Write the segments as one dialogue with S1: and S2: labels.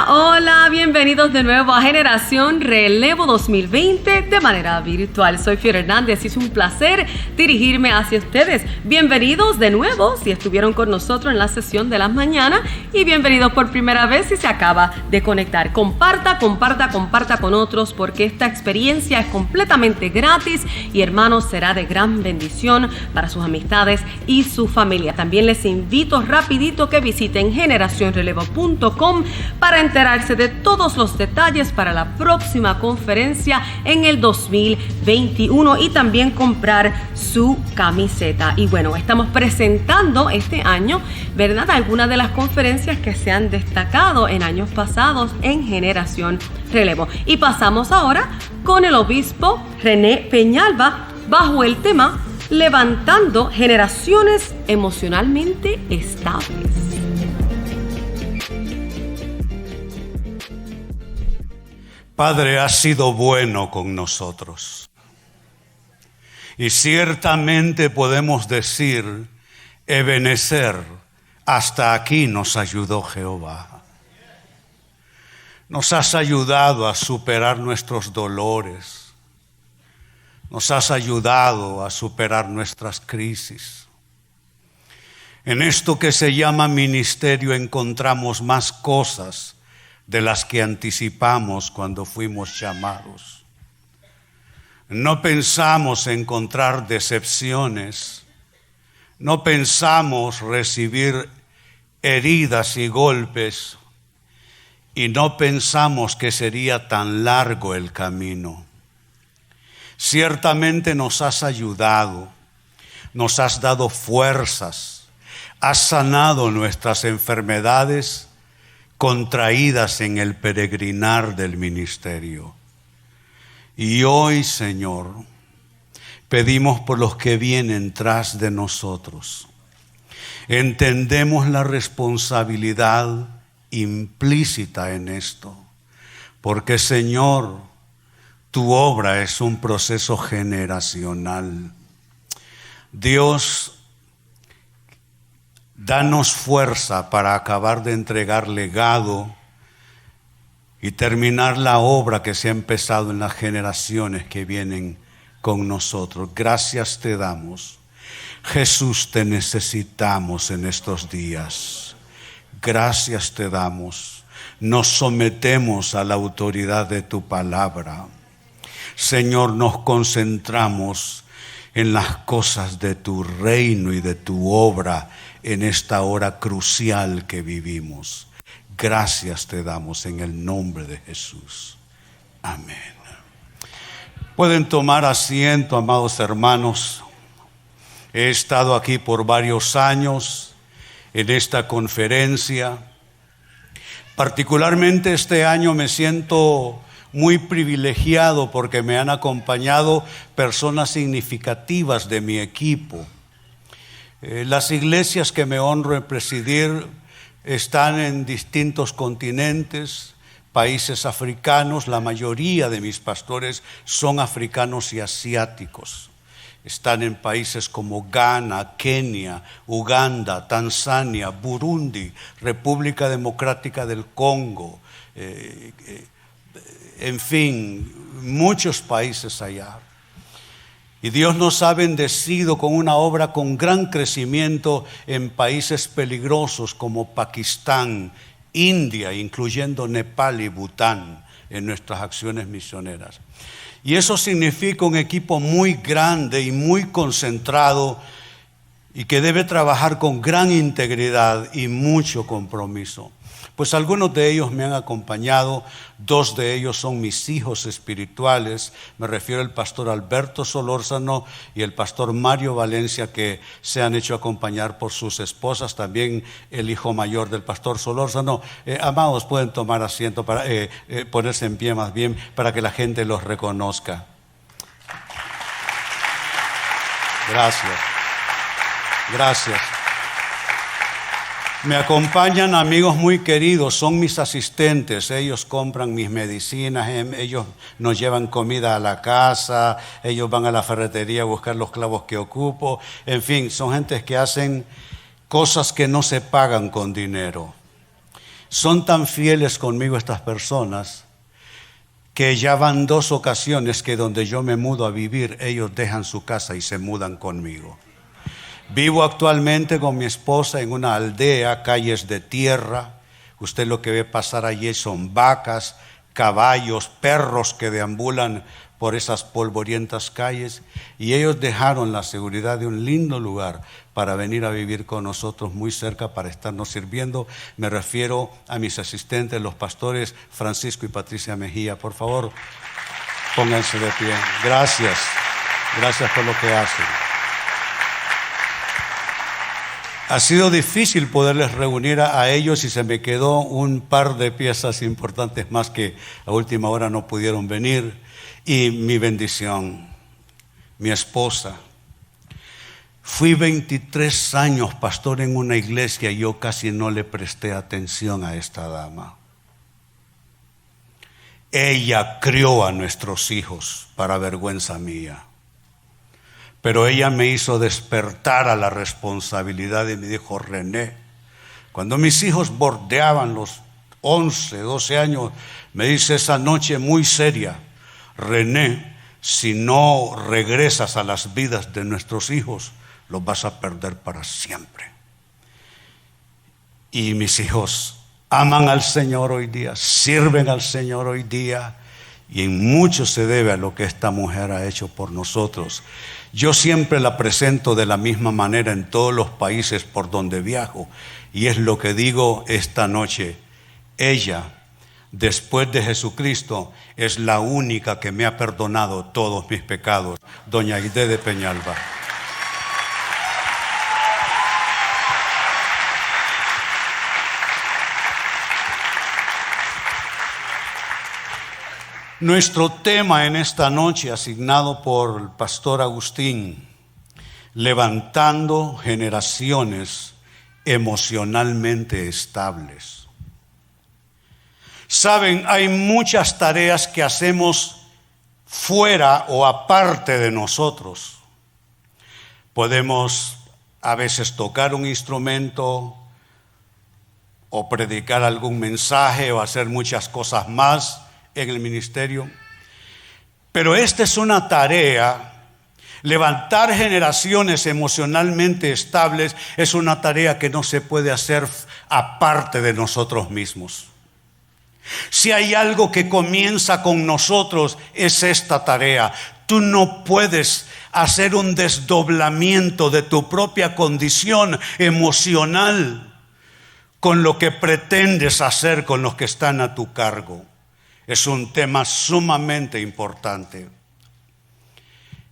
S1: Hola, bienvenidos de nuevo a Generación Relevo 2020 de manera virtual. Soy Fiora Hernández y es un placer dirigirme hacia ustedes. Bienvenidos de nuevo si estuvieron con nosotros en la sesión de las mañanas y bienvenidos por primera vez si se acaba de conectar. Comparta con otros porque esta experiencia es completamente gratis y hermanos será de gran bendición para sus amistades y su familia. También les invito rapidito que visiten generacionrelevo.com para enterarse de todos los detalles para la próxima conferencia en el 2021 y también comprar su camiseta. Y bueno, estamos presentando este año, ¿verdad?, algunas de las conferencias que se han destacado en años pasados en Generación Relevo. Y pasamos ahora con el obispo René Peñalba bajo el tema Levantando generaciones emocionalmente estables.
S2: Padre, has sido bueno con nosotros. Y ciertamente podemos decir, Ebenezer, hasta aquí nos ayudó Jehová. Nos has ayudado a superar nuestros dolores. Nos has ayudado a superar nuestras crisis. En esto que se llama ministerio encontramos más cosas de las que anticipamos cuando fuimos llamados. No pensamos encontrar decepciones, no pensamos recibir heridas y golpes, y no pensamos que sería tan largo el camino. Ciertamente nos has ayudado, nos has dado fuerzas, has sanado nuestras enfermedades contraídas en el peregrinar del ministerio. Y hoy, Señor, pedimos por los que vienen tras de nosotros. Entendemos la responsabilidad implícita en esto, porque, Señor, tu obra es un proceso generacional. Dios, danos fuerza para acabar de entregar legado y terminar la obra que se ha empezado en las generaciones que vienen con nosotros. Gracias te damos. Jesús, te necesitamos en estos días. Gracias te damos. Nos sometemos a la autoridad de tu palabra. Señor, nos concentramos en las cosas de tu reino y de tu obra en esta hora crucial que vivimos. Gracias te damos en el nombre de Jesús. Amén. Pueden tomar asiento, amados hermanos. He estado aquí por varios años en esta conferencia. Particularmente este año me siento muy privilegiado porque me han acompañado personas significativas de mi equipo. Las iglesias que me honro en presidir están en distintos continentes, países africanos. La mayoría de mis pastores son africanos y asiáticos. Están en países como Ghana, Kenia, Uganda, Tanzania, Burundi, República Democrática del Congo, en fin, muchos países allá. Y Dios nos ha bendecido con una obra con gran crecimiento en países peligrosos como Pakistán, India, incluyendo Nepal y Bután en nuestras acciones misioneras. Y eso significa un equipo muy grande y muy concentrado y que debe trabajar con gran integridad y mucho compromiso. Pues algunos de ellos me han acompañado, 2 de ellos son mis hijos espirituales, me refiero al pastor Alberto Solórzano y el pastor Mario Valencia, que se han hecho acompañar por sus esposas, también el hijo mayor del pastor Solórzano. Amados, pueden tomar asiento, para ponerse en pie más bien, para que la gente los reconozca. Gracias. Gracias. Me acompañan amigos muy queridos, son mis asistentes. Ellos compran mis medicinas, ellos nos llevan comida a la casa, ellos van a la ferretería a buscar los clavos que ocupo. En fin, son gentes que hacen cosas que no se pagan con dinero. Son tan fieles conmigo estas personas que ya van 2 ocasiones que donde yo me mudo a vivir, ellos dejan su casa y se mudan conmigo. Vivo actualmente con mi esposa en una aldea, calles de tierra. Usted lo que ve pasar allí son vacas, caballos, perros que deambulan por esas polvorientas calles, y ellos dejaron la seguridad de un lindo lugar para venir a vivir con nosotros muy cerca para estarnos sirviendo. Me refiero a mis asistentes, los pastores Francisco y Patricia Mejía. Por favor, pónganse de pie. Gracias por lo que hacen. Ha sido difícil poderles reunir a ellos y se me quedó un par de piezas importantes más que a última hora no pudieron venir. Y mi bendición, mi esposa. Fui 23 años pastor en una iglesia y yo casi no le presté atención a esta dama. Ella crió a nuestros hijos para vergüenza mía. Pero ella me hizo despertar a la responsabilidad y me dijo: René, cuando mis hijos bordeaban los 11, 12 años, me dice esa noche muy seria: René, si no regresas a las vidas de nuestros hijos, los vas a perder para siempre. Y mis hijos aman al Señor hoy día, sirven al Señor hoy día, y en mucho se debe a lo que esta mujer ha hecho por nosotros. Yo siempre la presento de la misma manera en todos los países por donde viajo, y es lo que digo esta noche. Ella, después de Jesucristo, es la única que me ha perdonado todos mis pecados. Doña Aide de Peñalba. Nuestro tema en esta noche, asignado por el pastor Agustín: levantando generaciones emocionalmente estables. Saben, hay muchas tareas que hacemos fuera o aparte de nosotros. Podemos a veces tocar un instrumento o predicar algún mensaje o hacer muchas cosas más en el ministerio. Pero esta es una tarea. Levantar generaciones emocionalmente estables es una tarea que no se puede hacer aparte de nosotros mismos. Si hay algo que comienza con nosotros, es esta tarea. Tú no puedes hacer un desdoblamiento de tu propia condición emocional con lo que pretendes hacer con los que están a tu cargo. Es un tema sumamente importante.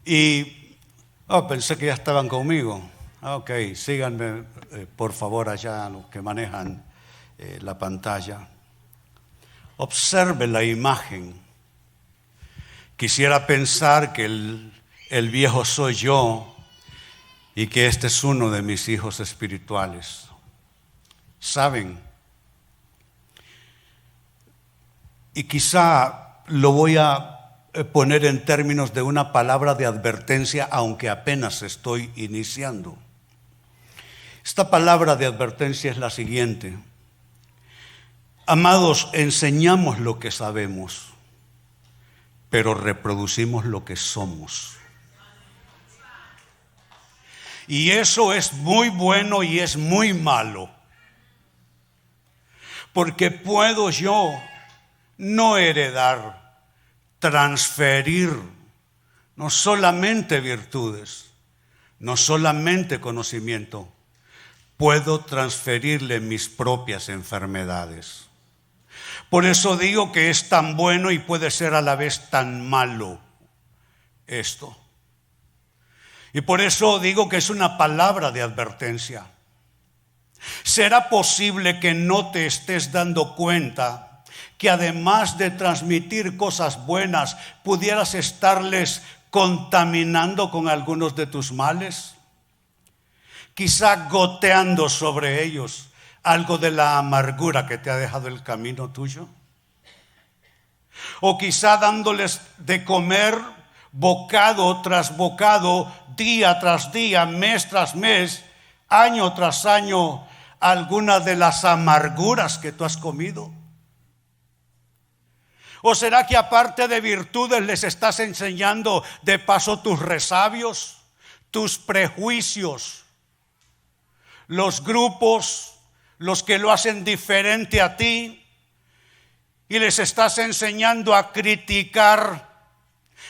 S2: Y pensé que ya estaban conmigo. Ok, síganme por favor allá los que manejan la pantalla. Observe la imagen. Quisiera pensar que el viejo soy yo y que este es uno de mis hijos espirituales. ¿Saben? Y quizá lo voy a poner en términos de una palabra de advertencia, aunque apenas estoy iniciando. Esta palabra de advertencia es la siguiente. Amados, enseñamos lo que sabemos, pero reproducimos lo que somos. Y eso es muy bueno y es muy malo. Porque puedo yo no heredar, transferir no solamente virtudes, no solamente conocimiento, puedo transferirle mis propias enfermedades. Por eso digo que es tan bueno y puede ser a la vez tan malo esto. Y por eso digo que es una palabra de advertencia. ¿Será posible que no te estés dando cuenta que además de transmitir cosas buenas, pudieras estarles contaminando con algunos de tus males? Quizá goteando sobre ellos algo de la amargura que te ha dejado el camino tuyo. O quizá dándoles de comer bocado tras bocado, día tras día, mes tras mes, año tras año, alguna de las amarguras que tú has comido? ¿O será que aparte de virtudes les estás enseñando de paso tus resabios, tus prejuicios, los grupos, los que lo hacen diferente a ti, y les estás enseñando a criticar?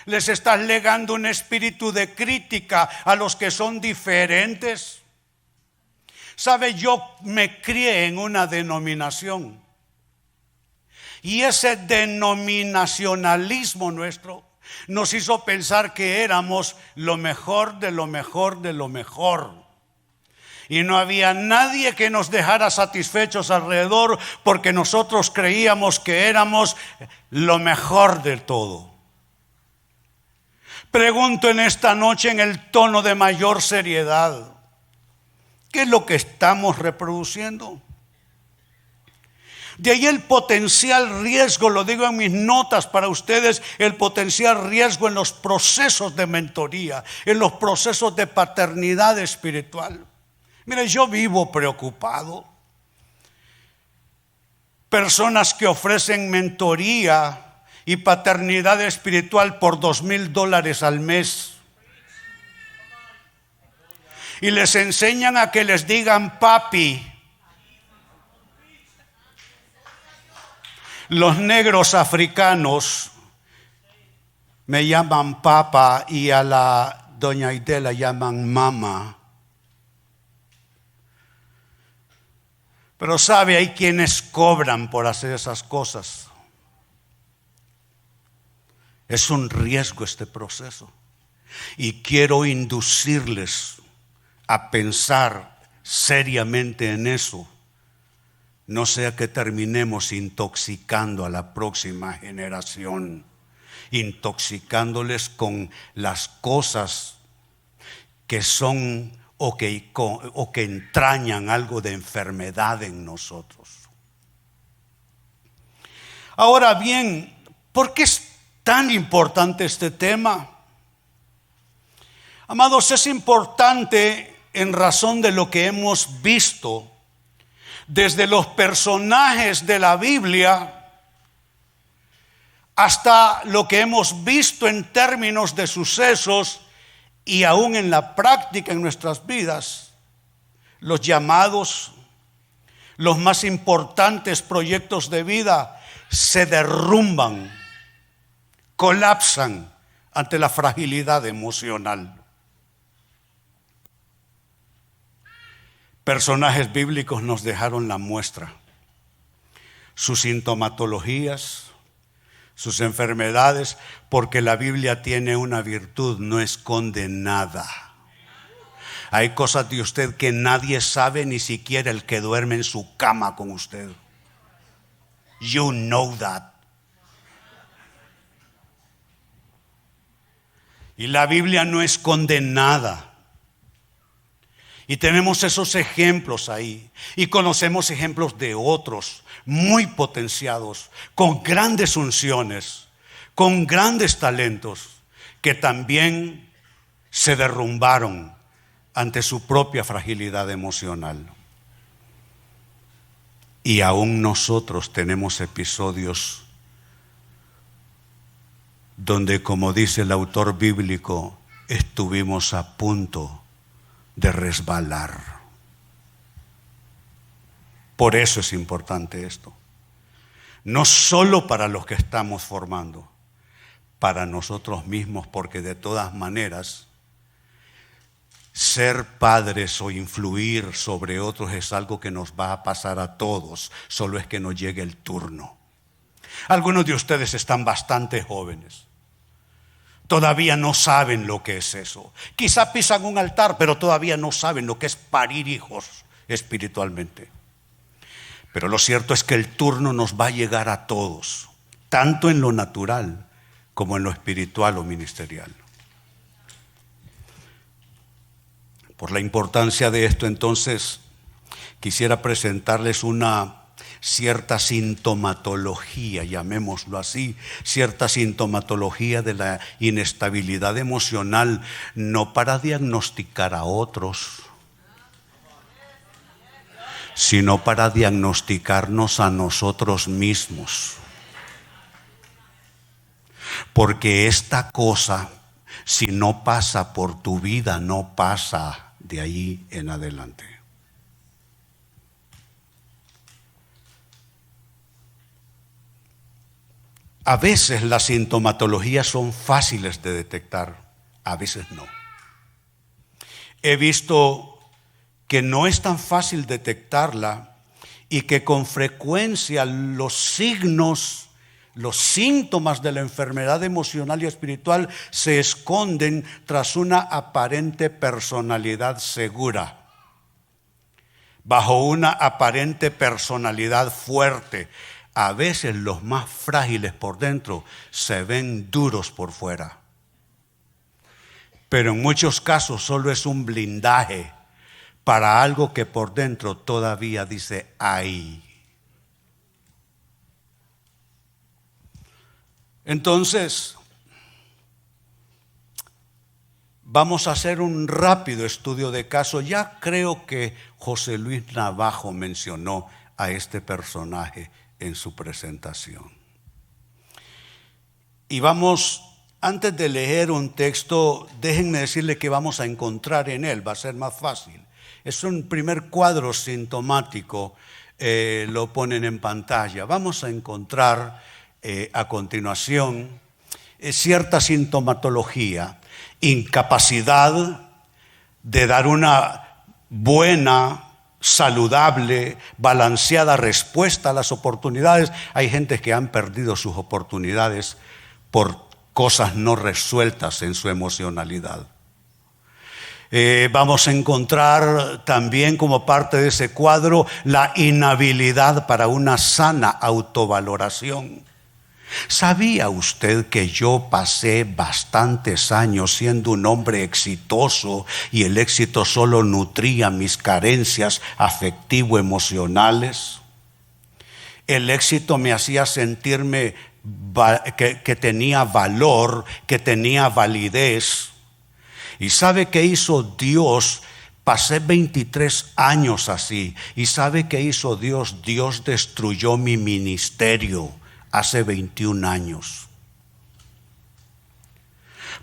S2: Les estás legando un espíritu de crítica a los que son diferentes. Sabe, yo me crié en una denominación, y ese denominacionalismo nuestro nos hizo pensar que éramos lo mejor de lo mejor de lo mejor. Y no había nadie que nos dejara satisfechos alrededor, porque nosotros creíamos que éramos lo mejor de todo. Pregunto en esta noche en el tono de mayor seriedad, ¿qué es lo que estamos reproduciendo? De ahí el potencial riesgo, lo digo en mis notas para ustedes, el potencial riesgo en los procesos de mentoría, en los procesos de paternidad espiritual. Mire, yo vivo preocupado. Personas que ofrecen mentoría y paternidad espiritual por $2,000 al mes. Y les enseñan a que les digan papi. Los negros africanos me llaman papa y a la doña Aide la llaman mama. Pero sabe, hay quienes cobran por hacer esas cosas. Es un riesgo este proceso. Y quiero inducirles a pensar seriamente en eso. No sea que terminemos intoxicando a la próxima generación, intoxicándoles con las cosas que son o que entrañan algo de enfermedad en nosotros. Ahora bien, ¿por qué es tan importante este tema? Amados, es importante en razón de lo que hemos visto desde los personajes de la Biblia hasta lo que hemos visto en términos de sucesos y aún en la práctica en nuestras vidas. Los llamados, los más importantes proyectos de vida se derrumban, colapsan ante la fragilidad emocional. Personajes bíblicos nos dejaron la muestra. Sus sintomatologías, sus enfermedades, porque la Biblia tiene una virtud, no esconde nada. Hay cosas de usted que nadie sabe, ni siquiera el que duerme en su cama con usted. You know that. Y la Biblia no esconde nada. Y tenemos esos ejemplos ahí. Y conocemos ejemplos de otros muy potenciados, con grandes unciones, con grandes talentos, que también se derrumbaron ante su propia fragilidad emocional. Y aún nosotros tenemos episodios donde, como dice el autor bíblico, estuvimos a punto de resbalar. Por eso es importante esto. No solo para los que estamos formando, para nosotros mismos, porque de todas maneras, ser padres o influir sobre otros es algo que nos va a pasar a todos, solo es que nos llegue el turno. Algunos de ustedes están bastante jóvenes. Todavía no saben lo que es eso. Quizá pisan un altar, pero todavía no saben lo que es parir hijos espiritualmente. Pero lo cierto es que el turno nos va a llegar a todos, tanto en lo natural como en lo espiritual o ministerial. Por la importancia de esto, entonces, quisiera presentarles una cierta sintomatología, llamémoslo así, cierta sintomatología de la inestabilidad emocional, no para diagnosticar a otros, sino para diagnosticarnos a nosotros mismos. Porque esta cosa, si no pasa por tu vida, no pasa de ahí en adelante. A veces las sintomatologías son fáciles de detectar, a veces no. He visto que no es tan fácil detectarla y que con frecuencia los signos, los síntomas de la enfermedad emocional y espiritual se esconden tras una aparente personalidad segura, bajo una aparente personalidad fuerte. A veces los más frágiles por dentro se ven duros por fuera. Pero en muchos casos solo es un blindaje para algo que por dentro todavía dice ¡ay! Entonces, vamos a hacer un rápido estudio de caso. Ya creo que José Luis Navajo mencionó a este personaje en su presentación. Y vamos, antes de leer un texto, déjenme decirle que vamos a encontrar en él, va a ser más fácil. Es un primer cuadro sintomático, lo ponen en pantalla. Vamos a encontrar a continuación cierta sintomatología, incapacidad de dar una buena, saludable, balanceada respuesta a las oportunidades. Hay gente que han perdido sus oportunidades por cosas no resueltas en su emocionalidad. Vamos a encontrar también como parte de ese cuadro la inhabilidad para una sana autovaloración. ¿Sabía usted que yo pasé bastantes años siendo un hombre exitoso y el éxito solo nutría mis carencias afectivo-emocionales? El éxito me hacía sentirme que tenía valor, que tenía validez. ¿Y sabe qué hizo Dios? Pasé 23 años así. ¿Y sabe qué hizo Dios? Dios destruyó mi ministerio hace 21 años.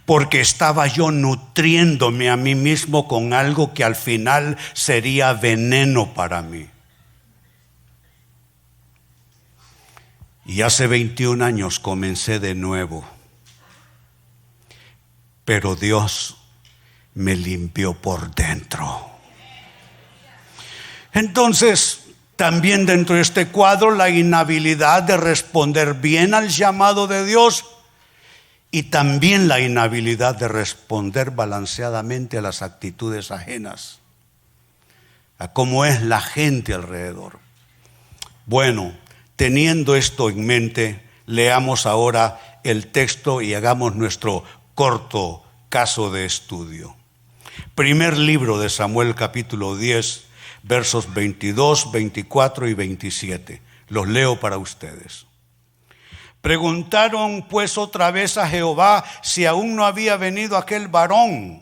S2: Porque estaba yo nutriéndome a mí mismo con algo que al final sería veneno para mí. Y hace 21 años comencé de nuevo. Pero Dios me limpió por dentro. Entonces, también dentro de este cuadro, la inhabilidad de responder bien al llamado de Dios y también la inhabilidad de responder balanceadamente a las actitudes ajenas, a cómo es la gente alrededor. Bueno, teniendo esto en mente, leamos ahora el texto y hagamos nuestro corto caso de estudio. Primer libro de Samuel, capítulo 10, versos 22, 24 y 27. Los leo para ustedes. Preguntaron pues otra vez a Jehová si aún no había venido aquel varón.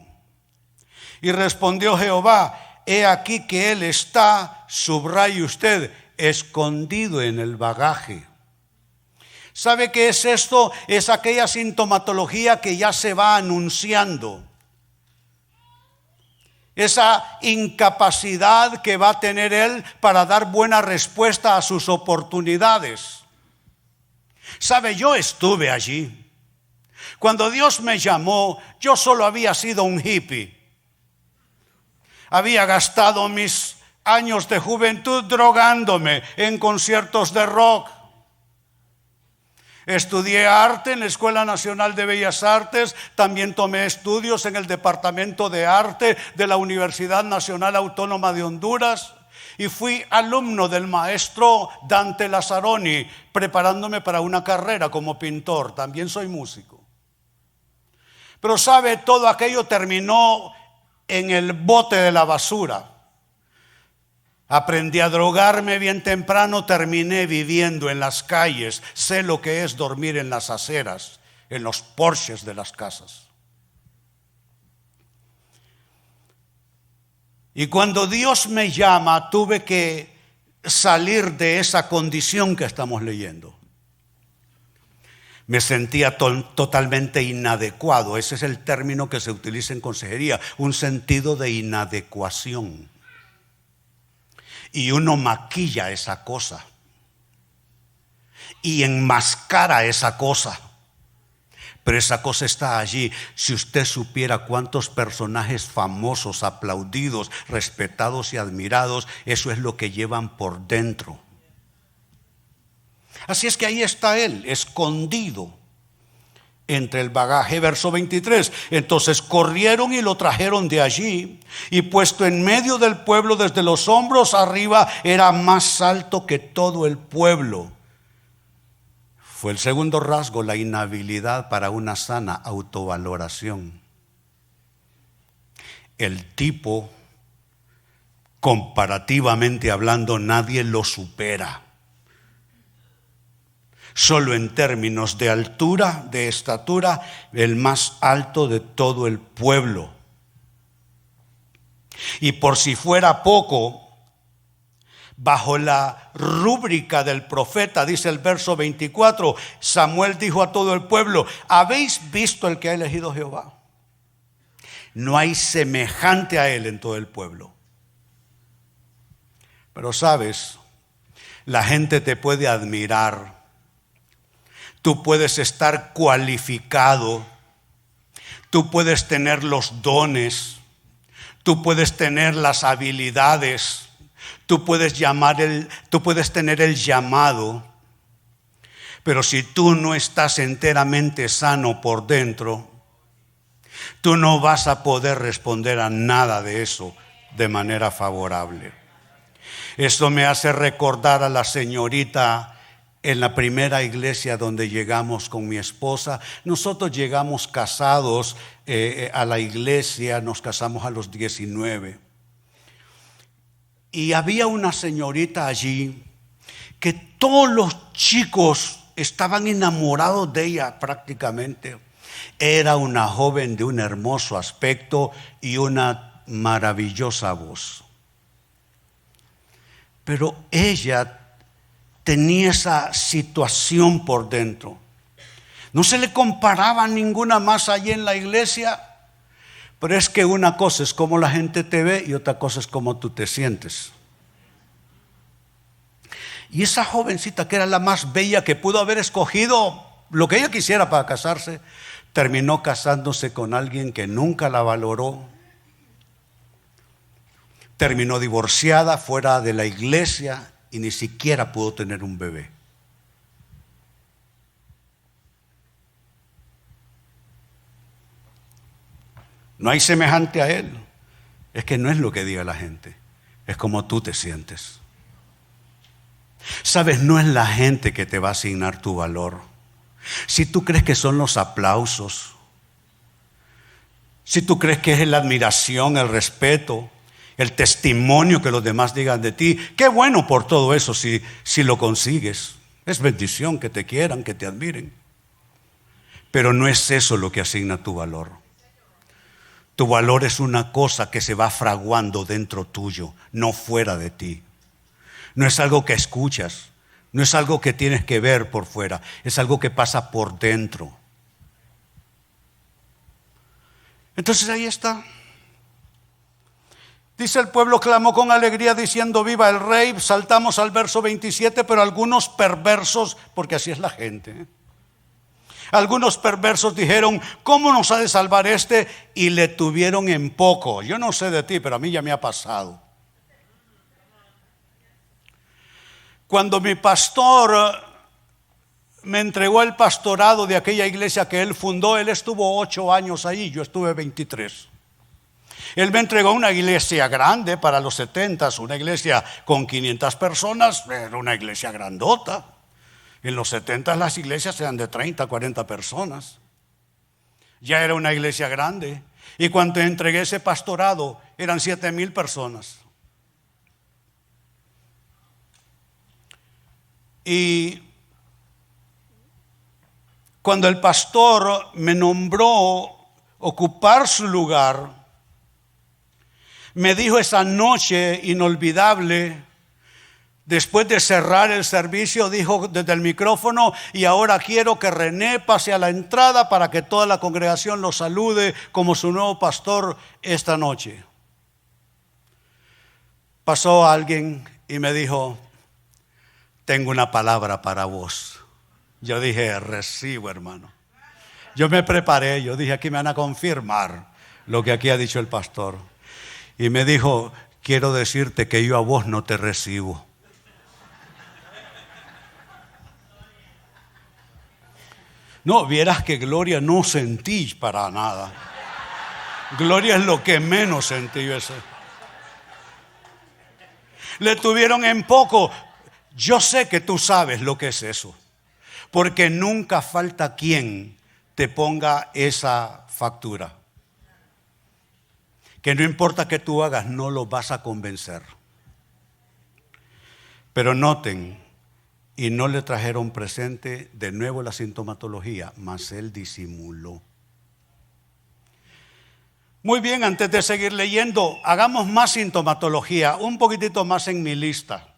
S2: Y respondió Jehová: he aquí que él está, subraye usted, escondido en el bagaje. ¿Sabe qué es esto? Es aquella sintomatología que ya se va anunciando. Esa incapacidad que va a tener él para dar buena respuesta a sus oportunidades. ¿Sabe? Yo estuve allí. Cuando Dios me llamó, yo solo había sido un hippie. Había gastado mis años de juventud drogándome en conciertos de rock. Estudié arte en la Escuela Nacional de Bellas Artes, también tomé estudios en el Departamento de Arte de la Universidad Nacional Autónoma de Honduras y fui alumno del maestro Dante Lazzaroni, preparándome para una carrera como pintor. También soy músico. Pero sabe, todo aquello terminó en el bote de la basura. Aprendí a drogarme bien temprano, terminé viviendo en las calles. Sé lo que es dormir en las aceras, en los porches de las casas. Y cuando Dios me llama, tuve que salir de esa condición que estamos leyendo. Me sentía totalmente inadecuado. Ese es el término que se utiliza en consejería, un sentido de inadecuación. Y uno maquilla esa cosa y enmascara esa cosa. Pero esa cosa está allí. Si usted supiera cuántos personajes famosos, aplaudidos, respetados y admirados, eso es lo que llevan por dentro. Así es que ahí está él, escondido entre el bagaje. Verso 23. Entonces corrieron y lo trajeron de allí, y puesto en medio del pueblo desde los hombros arriba, era más alto que todo el pueblo. Fue el segundo rasgo, la inhabilidad para una sana autovaloración. El tipo, comparativamente hablando, nadie lo supera. Solo en términos de altura, de estatura, el más alto de todo el pueblo. Y por si fuera poco, bajo la rúbrica del profeta, dice el verso 24, Samuel dijo a todo el pueblo: ¿habéis visto el que ha elegido Jehová? No hay semejante a él en todo el pueblo. Pero sabes, la gente te puede admirar. Tú puedes estar cualificado, tú puedes tener los dones, tú puedes tener las habilidades, tú puedes tener el llamado, pero si tú no estás enteramente sano por dentro, tú no vas a poder responder a nada de eso de manera favorable. Esto me hace recordar a la señorita en la primera iglesia donde llegamos con mi esposa. Nosotros llegamos casados a la iglesia, nos casamos a los 19. Y había una señorita allí que todos los chicos estaban enamorados de ella prácticamente. Era una joven de un hermoso aspecto y una maravillosa voz. Pero ella tenía esa situación por dentro. No se le comparaba ninguna más allí en la iglesia, pero es que una cosa es cómo la gente te ve y otra cosa es cómo tú te sientes. Y esa jovencita, que era la más bella, que pudo haber escogido lo que ella quisiera para casarse, terminó casándose con alguien que nunca la valoró. Terminó divorciada, fuera de la iglesia, y ni siquiera pudo tener un bebé. No hay semejante a él. Es que no es lo que diga la gente, es como tú te sientes. Sabes, no es la gente que te va a asignar tu valor. Si tú crees que son los aplausos, si tú crees que es la admiración, el respeto, el testimonio que los demás digan de ti, qué bueno por todo eso si lo consigues. Es bendición que te quieran, que te admiren. Pero no es eso lo que asigna tu valor. Tu valor es una cosa que se va fraguando dentro tuyo, no fuera de ti. No es algo que escuchas, no es algo que tienes que ver por fuera, es algo que pasa por dentro. Entonces ahí está. Dice: el pueblo clamó con alegría diciendo: viva el rey. Saltamos al verso 27, pero algunos perversos, porque así es la gente, algunos perversos dijeron: ¿cómo nos ha de salvar este? Y le tuvieron en poco. Yo no sé de ti, pero a mí ya me ha pasado. Cuando mi pastor me entregó el pastorado de aquella iglesia que él fundó, él estuvo 8 años ahí, yo estuve 23. Él me entregó una iglesia grande para los 70s, una iglesia con 500 personas, era una iglesia grandota. En los 70s las iglesias eran de 30, 40 personas. Ya era una iglesia grande. Y cuando entregué ese pastorado, eran 7,000 personas. Y cuando el pastor me nombró ocupar su lugar, me dijo esa noche inolvidable: Después de cerrar el servicio, dijo desde el micrófono: y ahora quiero que René pase a la entrada para que toda la congregación lo salude como su nuevo pastor esta noche. Pasó alguien y me dijo: tengo una palabra para vos. Yo dije: recibo, hermano. Yo me preparé, yo dije: aquí me van a confirmar lo que aquí ha dicho el pastor. Y me dijo: quiero decirte que yo a vos no te recibo. No, vieras que gloria no sentí para nada. Gloria es lo que menos sentí yo eso. Le tuvieron en poco. Yo sé que tú sabes lo que es eso, porque nunca falta quien te ponga esa factura. Que no importa que tú hagas, no lo vas a convencer. Pero noten, y no le trajeron presente de nuevo la sintomatología, mas él disimuló. Muy bien, antes de seguir leyendo, hagamos más sintomatología, un poquitito más en mi lista.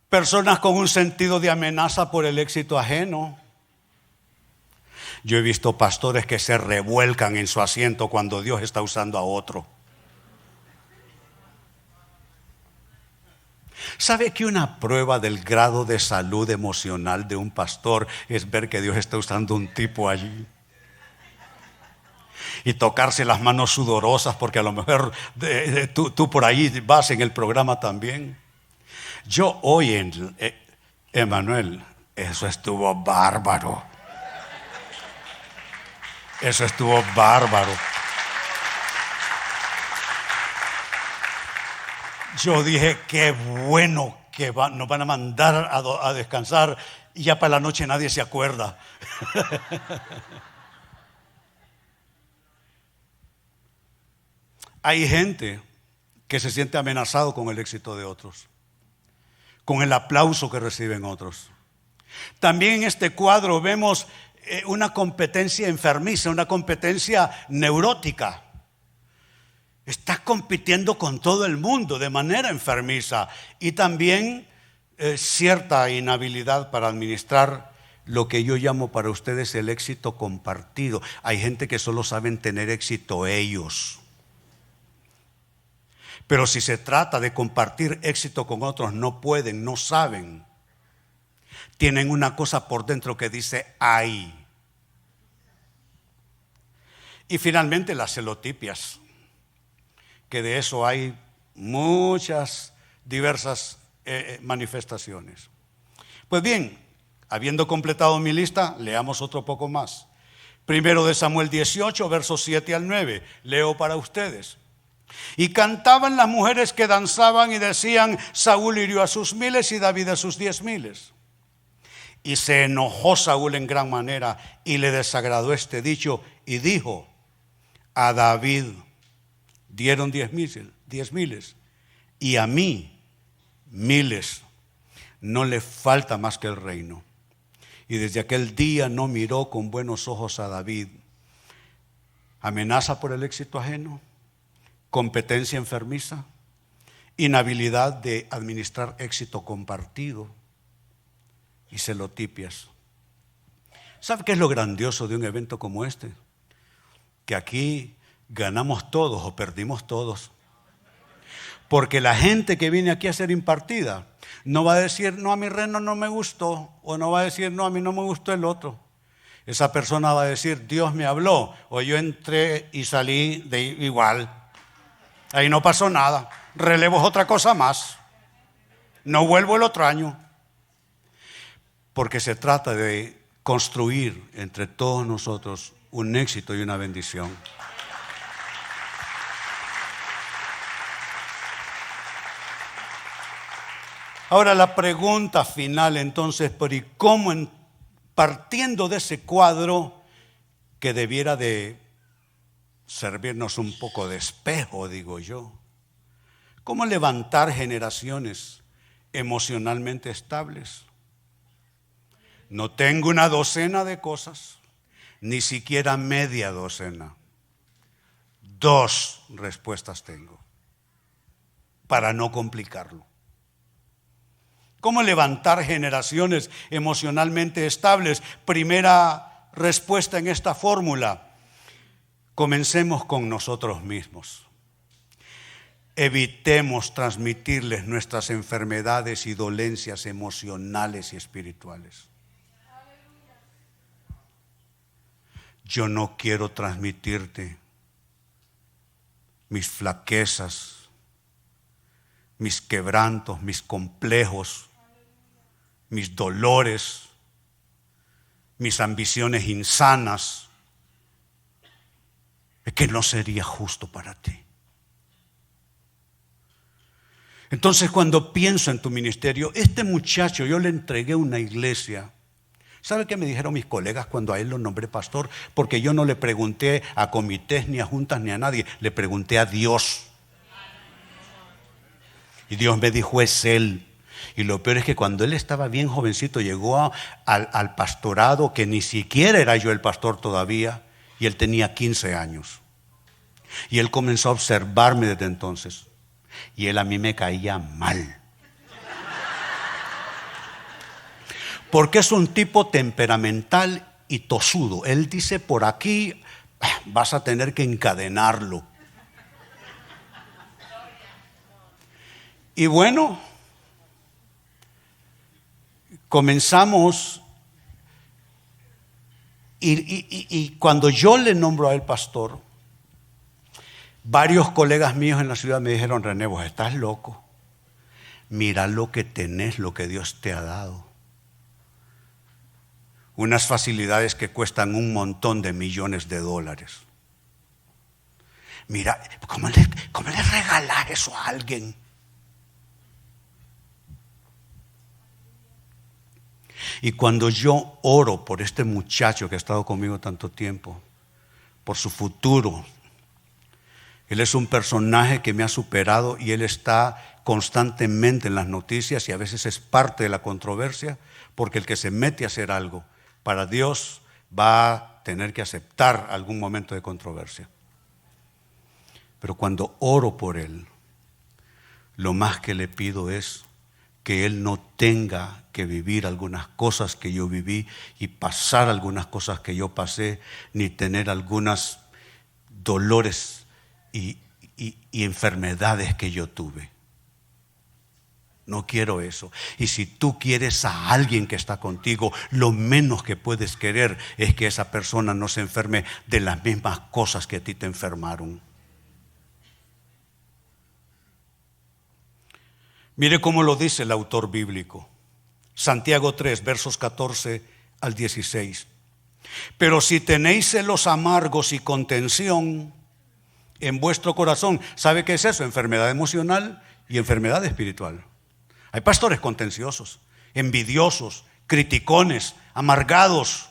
S2: Personas con un sentido de amenaza por el éxito ajeno. Yo he visto pastores que se revuelcan en su asiento cuando Dios está usando a otro. ¿Sabe que una prueba del grado de salud emocional de un pastor es ver que Dios está usando un tipo allí? Y tocarse las manos sudorosas porque a lo mejor tú por ahí vas en el programa también. Yo hoy Emanuel, eso estuvo bárbaro. Eso estuvo bárbaro. Yo dije: qué bueno que nos van a mandar a descansar y ya para la noche nadie se acuerda. Hay gente que se siente amenazado con el éxito de otros, con el aplauso que reciben otros. También en este cuadro vemos una competencia enfermiza, una competencia neurótica. Está compitiendo con todo el mundo de manera enfermiza, y también cierta inhabilidad para administrar lo que yo llamo para ustedes el éxito compartido. Hay gente que solo saben tener éxito ellos. Pero si se trata de compartir éxito con otros, no pueden, no saben. Tienen una cosa por dentro que dice ay. Y finalmente las celotipias, que de eso hay muchas diversas manifestaciones. Pues bien, habiendo completado mi lista, leamos otro poco más. Primero de Samuel 18, versos 7 al 9. Leo para ustedes. Y cantaban las mujeres que danzaban y decían: Saúl hirió a sus miles y David a sus 10,000. Y se enojó Saúl en gran manera y le desagradó este dicho y dijo: a David dieron 10,000 y a mí 1,000. No le falta más que el reino. Y desde aquel día no miró con buenos ojos a David. Amenaza por el éxito ajeno, competencia enfermiza, inhabilidad de administrar éxito compartido y celotipias. ¿Sabe qué es lo grandioso de un evento como este? Que aquí ganamos todos o perdimos todos. Porque la gente que viene aquí a ser impartida no va a decir: no, a mi reino no me gustó, o no va a decir: no, a mí no me gustó el otro. Esa persona va a decir: Dios me habló, o yo entré y salí de igual. Ahí no pasó nada. Relevo es otra cosa más. No vuelvo el otro año. Porque se trata de construir entre todos nosotros un éxito y una bendición. Ahora la pregunta final entonces, ¿y cómo partiendo de ese cuadro que debiera de servirnos un poco de espejo, digo yo, cómo levantar generaciones emocionalmente estables? No tengo una docena de cosas, ni siquiera media docena. 2 respuestas tengo para no complicarlo. ¿Cómo levantar generaciones emocionalmente estables? Primera respuesta en esta fórmula: comencemos con nosotros mismos. Evitemos transmitirles nuestras enfermedades y dolencias emocionales y espirituales. Yo no quiero transmitirte mis flaquezas, mis quebrantos, mis complejos, mis dolores, mis ambiciones insanas. Es que no sería justo para ti. Entonces, cuando pienso en tu ministerio, este muchacho yo le entregué una iglesia. ¿Sabe qué me dijeron mis colegas cuando a él lo nombré pastor? Porque yo no le pregunté a comités, ni a juntas, ni a nadie. Le pregunté a Dios. Y Dios me dijo, es él. Y lo peor es que cuando él estaba bien jovencito, llegó al pastorado, que ni siquiera era yo el pastor todavía, y él tenía 15 años. Y él comenzó a observarme desde entonces. Y él a mí me caía mal. Porque es un tipo temperamental y tosudo. Él dice, por aquí vas a tener que encadenarlo. Y bueno, comenzamos. Y cuando yo le nombro a él pastor, varios colegas míos en la ciudad me dijeron, René, vos estás loco. Mira lo que tenés, lo que Dios te ha dado. Unas facilidades que cuestan un montón de millones de dólares. Mira, ¿cómo le regalas eso a alguien? Y cuando yo oro por este muchacho que ha estado conmigo tanto tiempo, por su futuro, él es un personaje que me ha superado y él está constantemente en las noticias y a veces es parte de la controversia, porque el que se mete a hacer algo para Dios va a tener que aceptar algún momento de controversia. Pero cuando oro por él, lo más que le pido es que él no tenga que vivir algunas cosas que yo viví y pasar algunas cosas que yo pasé, ni tener algunos dolores y enfermedades que yo tuve. No quiero eso. Y si tú quieres a alguien que está contigo, lo menos que puedes querer es que esa persona no se enferme de las mismas cosas que a ti te enfermaron. Mire cómo lo dice el autor bíblico. Santiago 3, versos 14 al 16. Pero si tenéis celos amargos y contención en vuestro corazón, ¿sabe qué es eso? Enfermedad emocional y enfermedad espiritual. Hay pastores contenciosos, envidiosos, criticones, amargados.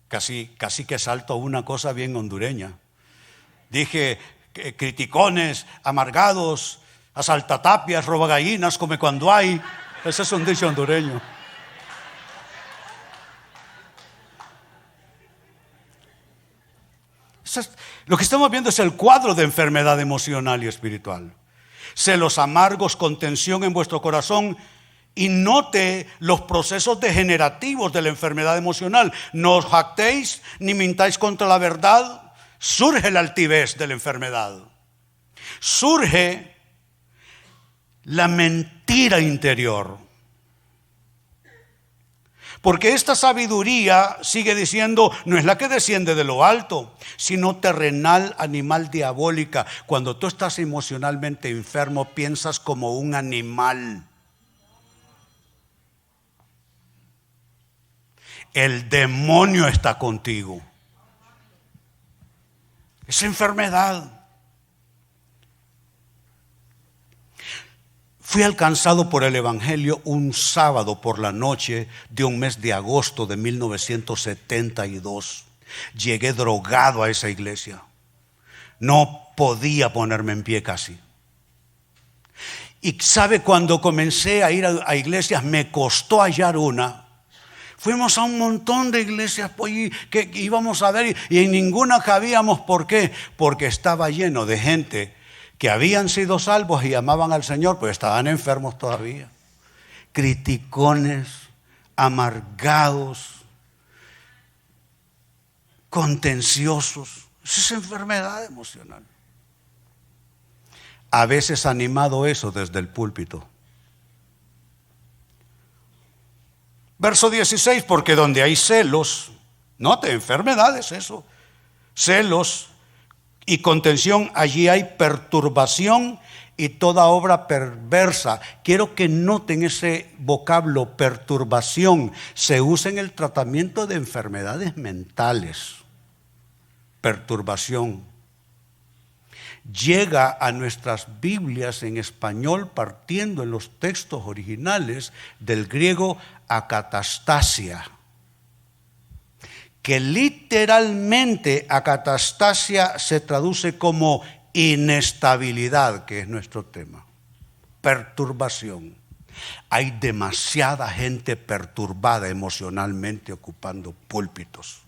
S2: Casi que salto a una cosa bien hondureña. Dije criticones, amargados, asaltatapias, robagallinas, come cuando hay. Ese es un dicho hondureño. Lo que estamos viendo es el cuadro de enfermedad emocional y espiritual. Celos amargos, contención en vuestro corazón. Y note los procesos degenerativos de la enfermedad emocional. No os jactéis ni mintáis contra la verdad. Surge la altivez de la enfermedad. Surge la mentira interior. Porque esta sabiduría, sigue diciendo, no es la que desciende de lo alto, sino terrenal, animal, diabólica. Cuando tú estás emocionalmente enfermo, piensas como un animal. El demonio está contigo. Es enfermedad. Fui alcanzado por el Evangelio un sábado por la noche de un mes de agosto de 1972. Llegué drogado a esa iglesia. No podía ponerme en pie casi. Y sabe, cuando comencé a ir a iglesias, me costó hallar una. Fuimos a un montón de iglesias que íbamos a ver y en ninguna cabíamos. ¿Por qué? Porque estaba lleno de gente que habían sido salvos y amaban al Señor, pues estaban enfermos todavía. Criticones, amargados, contenciosos. Esa es enfermedad emocional. A veces animado eso desde el púlpito. Verso 16, porque donde hay celos, note, enfermedad es eso, celos y contención, allí hay perturbación y toda obra perversa. Quiero que noten ese vocablo, perturbación. Se usa en el tratamiento de enfermedades mentales. Perturbación. Llega a nuestras Biblias en español partiendo en los textos originales del griego acatastasia, que literalmente acatastasia se traduce como inestabilidad, que es nuestro tema. Perturbación. Hay demasiada gente perturbada emocionalmente ocupando púlpitos.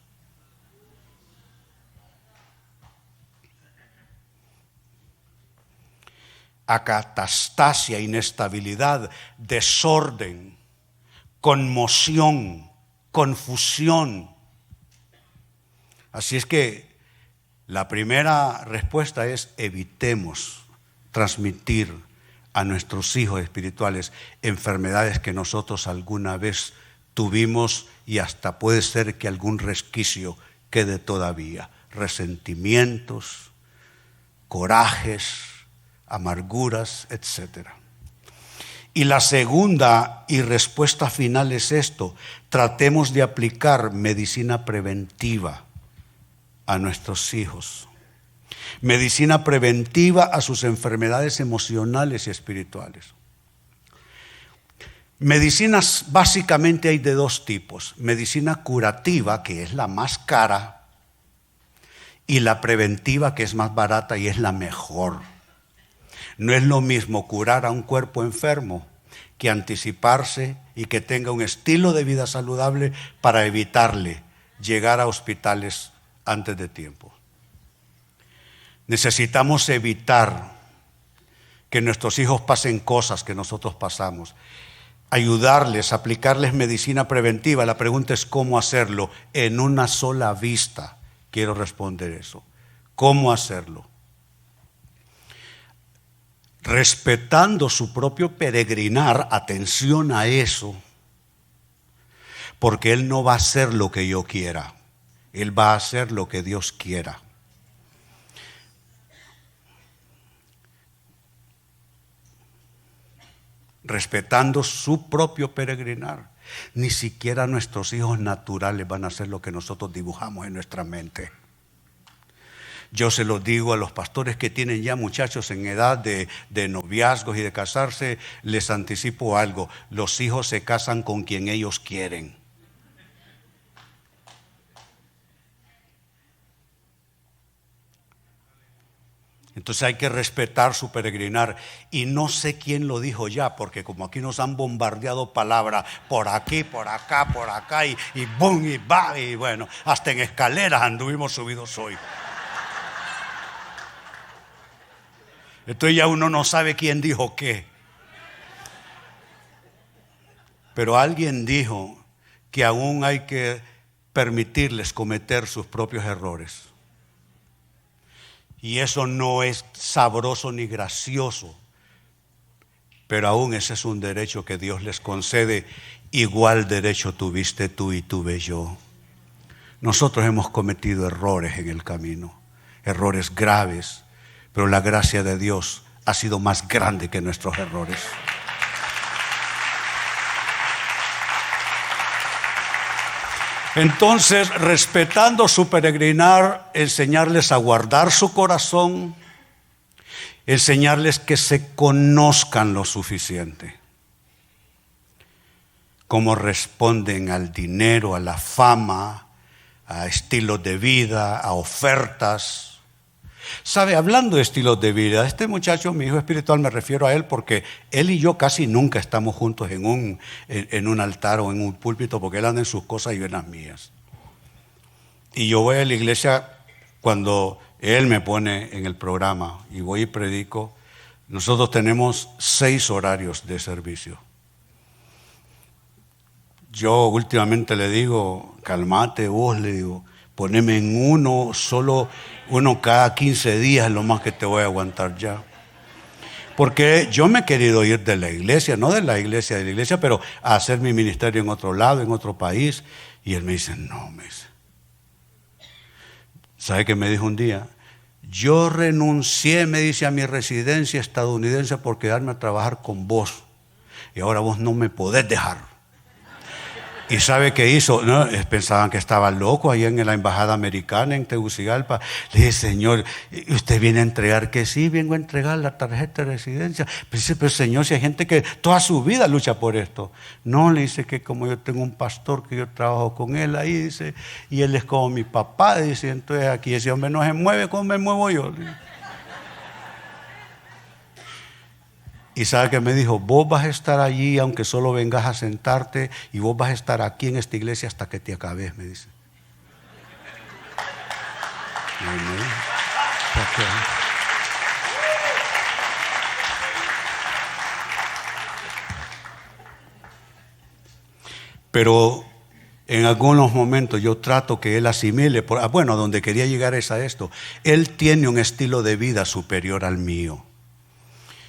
S2: Acatastasia, inestabilidad, desorden, conmoción, confusión. Así es que la primera respuesta es: evitemos transmitir a nuestros hijos espirituales enfermedades que nosotros alguna vez tuvimos, y hasta puede ser que algún resquicio quede todavía. Resentimientos, corajes, amarguras, etc. Y la segunda y respuesta final es esto: tratemos de aplicar medicina preventiva a nuestros hijos. Medicina preventiva a sus enfermedades emocionales y espirituales. Medicinas básicamente hay de dos tipos: medicina curativa, que es la más cara, y la preventiva, que es más barata y es la mejor. No es lo mismo curar a un cuerpo enfermo que anticiparse y que tenga un estilo de vida saludable para evitarle llegar a hospitales antes de tiempo. Necesitamos evitar que nuestros hijos pasen cosas que nosotros pasamos. Ayudarles, aplicarles medicina preventiva. La pregunta es cómo hacerlo. En una sola vista quiero responder eso. ¿Cómo hacerlo? Respetando su propio peregrinar. Atención a eso, porque Él no va a hacer lo que yo quiera, Él va a hacer lo que Dios quiera. Respetando su propio peregrinar. Ni siquiera nuestros hijos naturales van a hacer lo que nosotros dibujamos en nuestra mente. Yo se lo digo a los pastores que tienen ya muchachos en edad de noviazgos y de casarse, les anticipo algo: los hijos se casan con quien ellos quieren. Entonces hay que respetar su peregrinar. Y no sé quién lo dijo ya, porque como aquí nos han bombardeado palabras por aquí, por acá y boom y va, y bueno, hasta en escaleras anduvimos subidos hoy. Entonces ya uno no sabe quién dijo qué. Pero alguien dijo que aún hay que permitirles cometer sus propios errores. Y eso no es sabroso ni gracioso, pero aún ese es un derecho que Dios les concede. Igual derecho tuviste tú y tuve yo. Nosotros hemos cometido errores en el camino, errores graves, pero la gracia de Dios ha sido más grande que nuestros errores. Entonces, respetando su peregrinar, enseñarles a guardar su corazón, enseñarles que se conozcan lo suficiente. Cómo responden al dinero, a la fama, a estilos de vida, a ofertas. ¿Sabe? Hablando de estilos de vida, este muchacho, mi hijo espiritual, me refiero a él porque él y yo casi nunca estamos juntos en un altar o en un púlpito, porque él anda en sus cosas y yo en las mías. Y yo voy a la iglesia cuando él me pone en el programa y voy y predico, nosotros tenemos 6 horarios de servicio. Yo últimamente le digo, calmate vos, le digo, poneme en uno, solo uno cada 15 días es lo más que te voy a aguantar ya. Porque yo me he querido ir de la iglesia, no de la iglesia, pero a hacer mi ministerio en otro lado, en otro país. Y él me dice, no, me dice. ¿Sabe qué me dijo un día? Yo renuncié, me dice, a mi residencia estadounidense por quedarme a trabajar con vos. Y ahora vos no me podés dejar. ¿Y sabe qué hizo? No, pensaban que estaba loco ahí en la embajada americana en Tegucigalpa. Le dije, señor, ¿usted viene a entregar? Que sí, vengo a entregar la tarjeta de residencia. Pero dice, pero señor, si hay gente que toda su vida lucha por esto. No, le dice que como yo tengo un pastor que yo trabajo con él ahí, dice, y él es como mi papá, dice, entonces aquí ese hombre no se mueve, ¿cómo me muevo yo? Y sabe que me dijo, vos vas a estar allí aunque solo vengas a sentarte y vos vas a estar aquí en esta iglesia hasta que te acabes, me dice. Pero en algunos momentos yo trato que él asimile, bueno, donde quería llegar es a esto. Él tiene un estilo de vida superior al mío.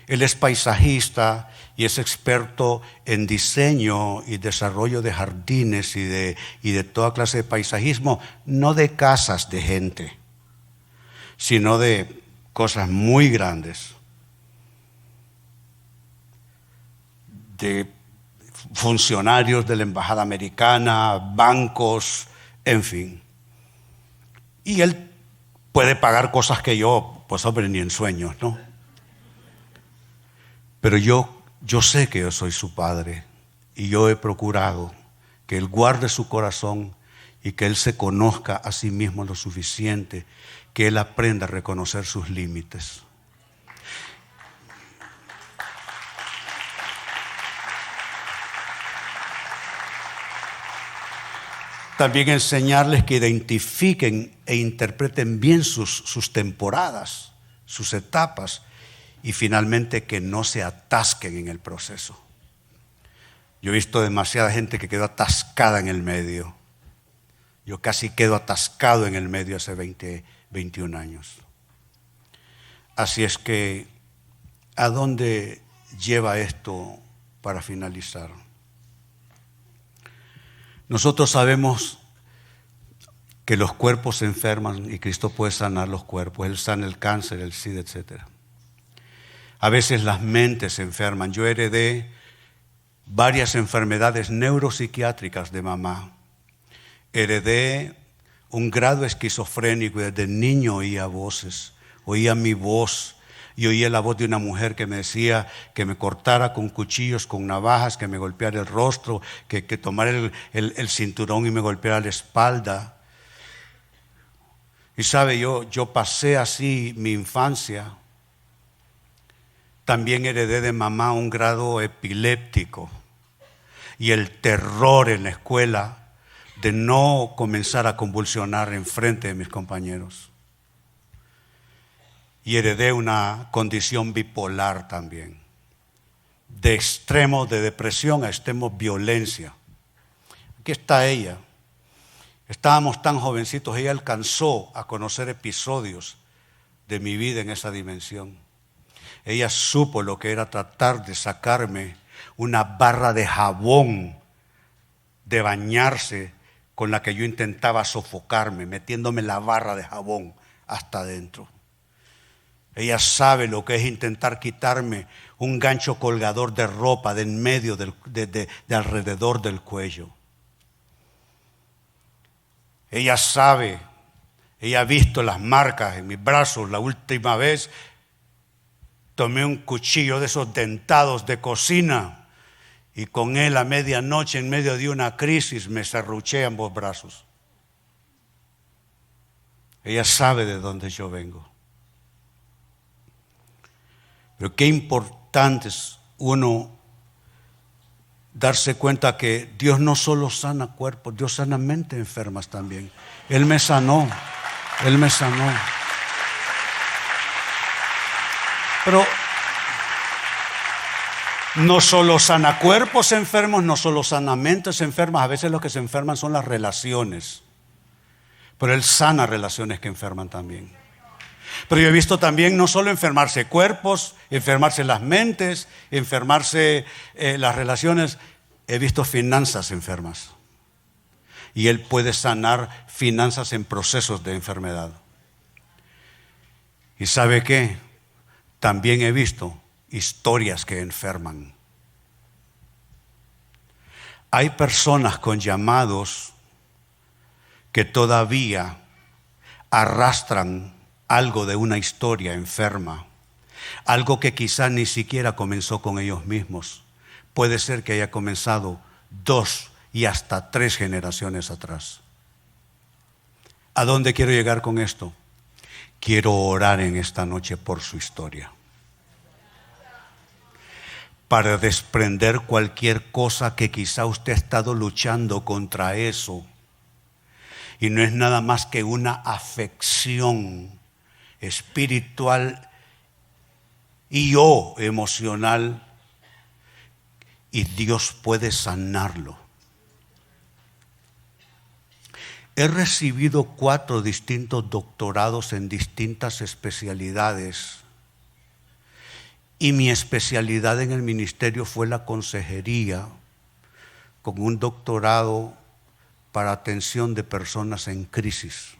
S2: Él es paisajista y es experto en diseño y desarrollo de jardines y de toda clase de paisajismo, no de casas de gente, sino de cosas muy grandes, de funcionarios de la embajada americana, bancos, en fin. Y él puede pagar cosas que yo, pues hombre, ni en sueños, ¿no? Pero yo sé que yo soy su padre y yo he procurado que él guarde su corazón y que él se conozca a sí mismo lo suficiente, que él aprenda a reconocer sus límites. También enseñarles que identifiquen e interpreten bien sus temporadas, sus etapas. Y finalmente que no se atasquen en el proceso. Yo he visto demasiada gente que quedó atascada en el medio. Yo casi quedo atascado en el medio hace 21 años. Así es que, ¿a dónde lleva esto para finalizar? Nosotros sabemos que los cuerpos se enferman y Cristo puede sanar los cuerpos. Él sana el cáncer, el SIDA, etc. A veces las mentes se enferman. Yo heredé varias enfermedades neuropsiquiátricas de mamá. Heredé un grado esquizofrénico y desde niño oía voces. Oía mi voz y oía la voz de una mujer que me decía que me cortara con cuchillos, con navajas, que me golpeara el rostro, que tomara el cinturón y me golpeara la espalda. Y sabe, yo pasé así mi infancia. También heredé de mamá un grado epiléptico y el terror en la escuela de no comenzar a convulsionar en frente de mis compañeros. Y heredé una condición bipolar también, de extremo de depresión a extremo violencia. Aquí está ella. Estábamos tan jovencitos, ella alcanzó a conocer episodios de mi vida en esa dimensión. Ella supo lo que era tratar de sacarme una barra de jabón de bañarse con la que yo intentaba sofocarme, metiéndome la barra de jabón hasta adentro. Ella sabe lo que es intentar quitarme un gancho colgador de ropa de en medio de alrededor del cuello. Ella sabe, ella ha visto las marcas en mis brazos. La última vez tomé un cuchillo de esos dentados de cocina y con él a medianoche, en medio de una crisis, me serruché ambos brazos. Ella sabe de dónde yo vengo. Pero qué importante es uno darse cuenta que Dios no solo sana cuerpos, Dios sana mentes enfermas también. Él me sanó. Él me sanó. Pero no solo sana cuerpos enfermos, no solo sana mentes enfermas. A veces los que se enferman son las relaciones. Pero Él sana relaciones que enferman también. Pero yo he visto también no solo enfermarse cuerpos, enfermarse las mentes, enfermarse las relaciones. He visto finanzas enfermas. Y Él puede sanar finanzas en procesos de enfermedad. ¿Y sabe qué? También he visto historias que enferman. Hay personas con llamados que todavía arrastran algo de una historia enferma, algo que quizás ni siquiera comenzó con ellos mismos. Puede ser que haya comenzado 2 y hasta 3 generaciones atrás. ¿A dónde quiero llegar con esto? Quiero orar en esta noche por su historia, para desprender cualquier cosa que quizá usted ha estado luchando contra eso, y no es nada más que una afección espiritual y o emocional, y Dios puede sanarlo. He recibido 4 distintos doctorados en distintas especialidades, y mi especialidad en el ministerio fue la consejería, con un doctorado para atención de personas en crisis.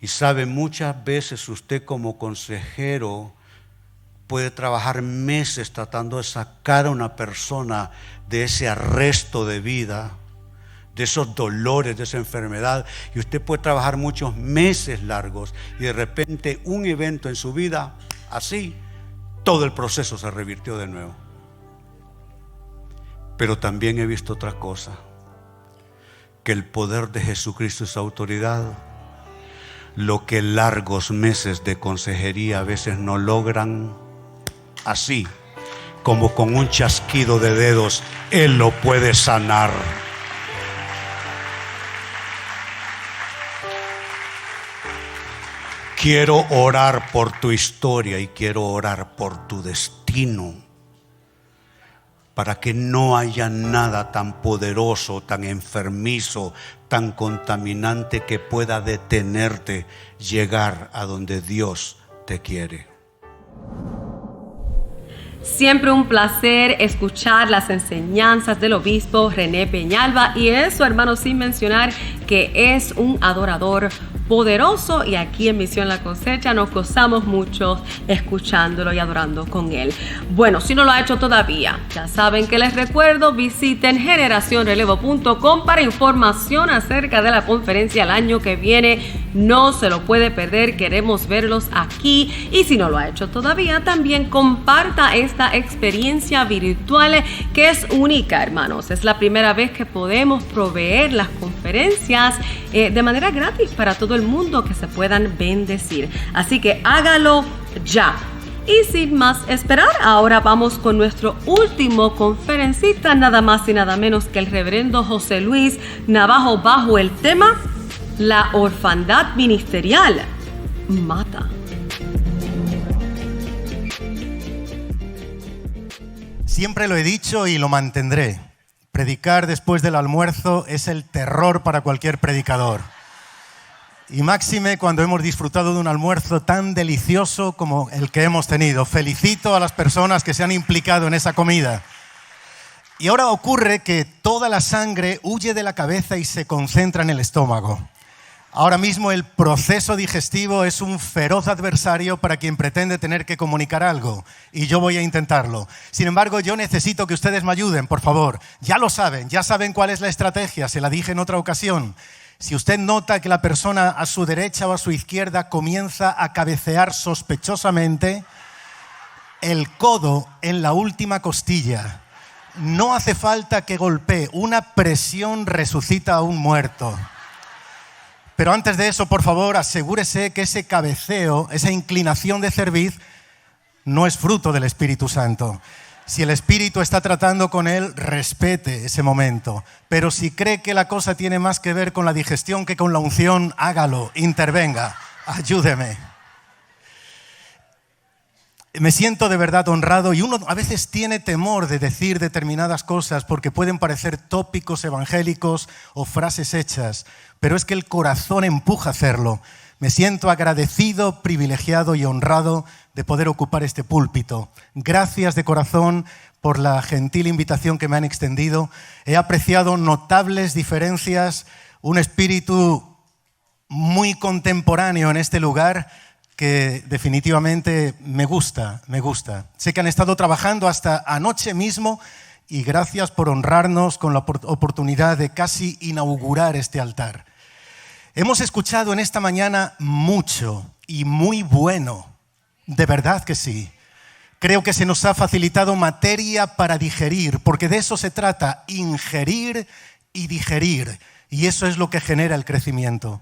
S2: Y sabe, muchas veces usted como consejero puede trabajar meses tratando de sacar a una persona de ese arresto de vida, de esos dolores, de esa enfermedad, y usted puede trabajar muchos meses largos, y de repente un evento en su vida, así, todo el proceso se revirtió de nuevo. Pero también he visto otra cosa, que el poder de Jesucristo es autoridad. Lo que largos meses de consejería a veces no logran, así como con un chasquido de dedos, Él lo puede sanar. Quiero orar por tu historia y quiero orar por tu destino, para que no haya nada tan poderoso, tan enfermizo, tan contaminante que pueda detenerte llegar a donde Dios te quiere.
S1: Siempre un placer escuchar las enseñanzas del obispo René Peñalba, y eso, hermano, sin mencionar que es un adorador poderoso, y aquí en Misión La Cosecha nos gozamos mucho escuchándolo y adorando con él. Bueno, si no lo ha hecho todavía, ya saben que les recuerdo, visiten generacionrelevo.com para información acerca de la conferencia el año que viene. No se lo puede perder, queremos verlos aquí. Y si no lo ha hecho todavía, también comparta esta experiencia virtual que es única, hermanos. Es la primera vez que podemos proveer las conferencias de manera gratis para todo el mundo, que se puedan bendecir. Así que hágalo ya. Y sin más esperar, ahora vamos con nuestro último conferencista, nada más y nada menos que el reverendo José Luis Navajo, bajo el tema La orfandad ministerial mata.
S3: Siempre lo he dicho y lo mantendré. Predicar después del almuerzo es el terror para cualquier predicador. Y máxime cuando hemos disfrutado de un almuerzo tan delicioso como el que hemos tenido. Felicito a las personas que se han implicado en esa comida. Y ahora ocurre que toda la sangre huye de la cabeza y se concentra en el estómago. Ahora mismo el proceso digestivo es un feroz adversario para quien pretende tener que comunicar algo, y yo voy a intentarlo. Sin embargo, yo necesito que ustedes me ayuden, por favor. Ya lo saben, ya saben cuál es la estrategia, se la dije en otra ocasión. Si usted nota que la persona a su derecha o a su izquierda comienza a cabecear sospechosamente, el codo en la última costilla. No hace falta que golpee, una presión resucita a un muerto. Pero antes de eso, por favor, asegúrese que ese cabeceo, esa inclinación de cerviz, no es fruto del Espíritu Santo. Si el Espíritu está tratando con él, respete ese momento. Pero si cree que la cosa tiene más que ver con la digestión que con la unción, hágalo, intervenga, ayúdeme. Me siento de verdad honrado y uno a veces tiene temor de decir determinadas cosas porque pueden parecer tópicos evangélicos o frases hechas, pero es que el corazón empuja a hacerlo. Me siento agradecido, privilegiado y honrado de poder ocupar este púlpito. Gracias de corazón por la gentil invitación que me han extendido. He apreciado notables diferencias, un espíritu muy contemporáneo en este lugar que definitivamente me gusta. Sé que han estado trabajando hasta anoche mismo y gracias por honrarnos con la oportunidad de casi inaugurar este altar. Hemos escuchado en esta mañana mucho y muy bueno, de verdad que sí. Creo que se nos ha facilitado materia para digerir, porque de eso se trata, ingerir y digerir, y eso es lo que genera el crecimiento.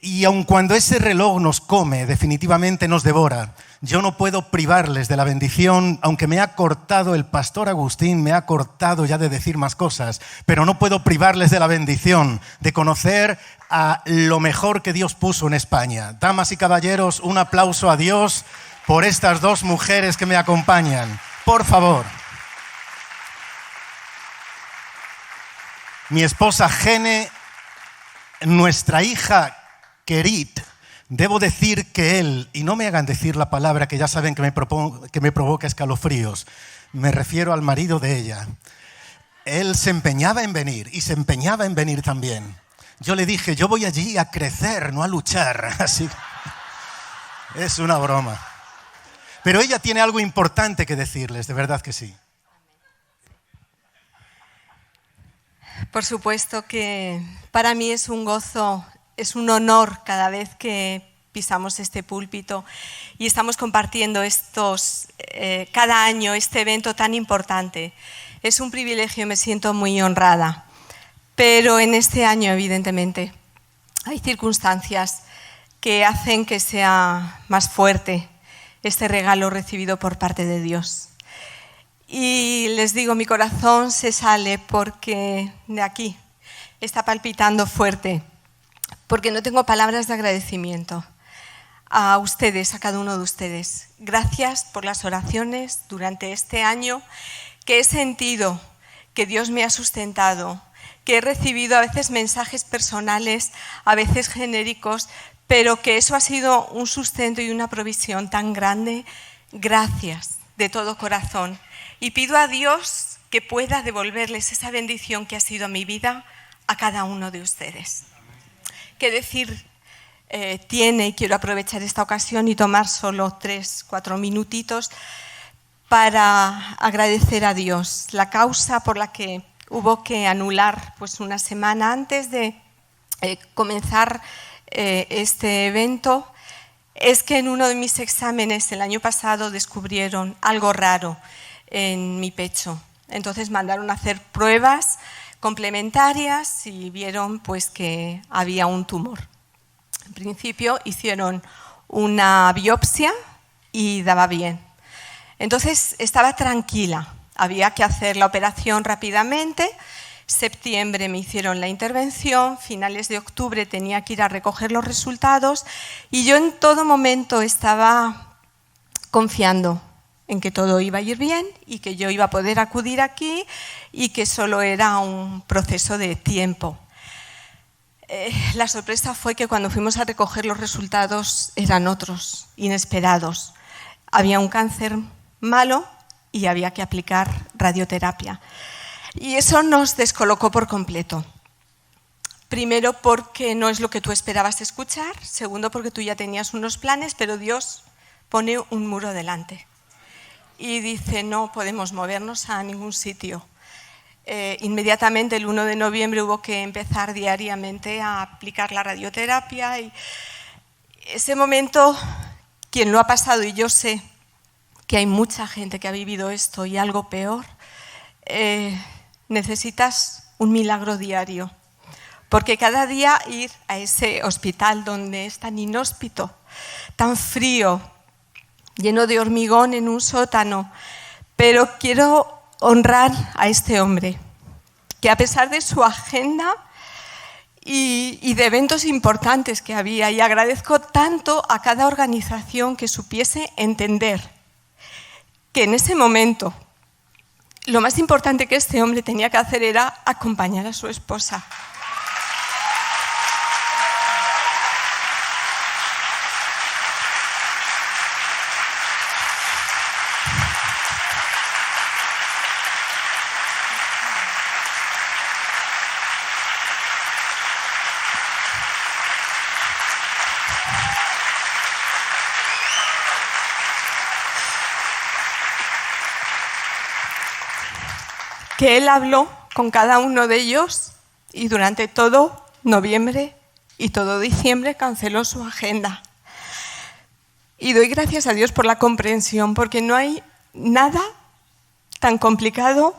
S3: Y aun cuando ese reloj nos come, definitivamente nos devora, yo no puedo privarles de la bendición, aunque me ha cortado el pastor Agustín, me ha cortado ya de decir más cosas, pero no puedo privarles de la bendición de conocer a lo mejor que Dios puso en España. Damas y caballeros, un aplauso a Dios por estas dos mujeres que me acompañan. Por favor. Mi esposa Gene, nuestra hija Kerit, debo decir que él, y no me hagan decir la palabra que ya saben que me provoca escalofríos, me refiero al marido de ella. Él se empeñaba en venir y se empeñaba en venir también. Yo le dije, yo voy allí a crecer, no a luchar. Así es una broma. Pero ella tiene algo importante que decirles, de verdad que sí.
S4: Por supuesto que para mí es un gozo, es un honor cada vez que pisamos este púlpito y estamos compartiendo cada año este evento tan importante. Es un privilegio, me siento muy honrada. Pero en este año, evidentemente, hay circunstancias que hacen que sea más fuerte este regalo recibido por parte de Dios. Y les digo, mi corazón se sale porque de aquí está palpitando fuerte, porque no tengo palabras de agradecimiento a ustedes, a cada uno de ustedes. Gracias por las oraciones durante este año, que he sentido que Dios me ha sustentado, que he recibido a veces mensajes personales, a veces genéricos, pero que eso ha sido un sustento y una provisión tan grande. Gracias de todo corazón. Y pido a Dios que pueda devolverles esa bendición que ha sido mi vida a cada uno de ustedes. ¿Qué decir tiene? Y quiero aprovechar esta ocasión y tomar solo 3-4 minutitos para agradecer a Dios la causa por la que hubo que anular pues una semana antes de comenzar este evento. Es que en uno de mis exámenes el año pasado descubrieron algo raro en mi pecho. Entonces mandaron a hacer pruebas complementarias y vieron pues que había un tumor. En principio hicieron una biopsia y daba bien. Entonces estaba tranquila, había que hacer la operación rápidamente. Septiembre me hicieron la intervención, finales de octubre tenía que ir a recoger los resultados y yo en todo momento estaba confiando en que todo iba a ir bien y que yo iba a poder acudir aquí y que solo era un proceso de tiempo. La sorpresa fue que cuando fuimos a recoger los resultados eran otros, inesperados. Había un cáncer malo y había que aplicar radioterapia. Y eso nos descolocó por completo. Primero porque no es lo que tú esperabas escuchar, segundo porque tú ya tenías unos planes, pero Dios pone un muro delante. Y dice, no podemos movernos a ningún sitio. Inmediatamente el 1 de noviembre hubo que empezar diariamente a aplicar la radioterapia. Y ese momento, quien lo ha pasado, y yo sé que hay mucha gente que ha vivido esto y algo peor, necesitas un milagro diario. Porque cada día ir a ese hospital donde es tan inhóspito, tan frío, lleno de hormigón en un sótano, Pero quiero honrar a este hombre, que a pesar de su agenda y de eventos importantes que había, y agradezco tanto a cada organización que supiese entender que en ese momento lo más importante que este hombre tenía que hacer era acompañar a su esposa. Que él habló con cada uno de ellos y durante todo noviembre y todo diciembre canceló su agenda. Y doy gracias a Dios por la comprensión, porque no hay nada tan complicado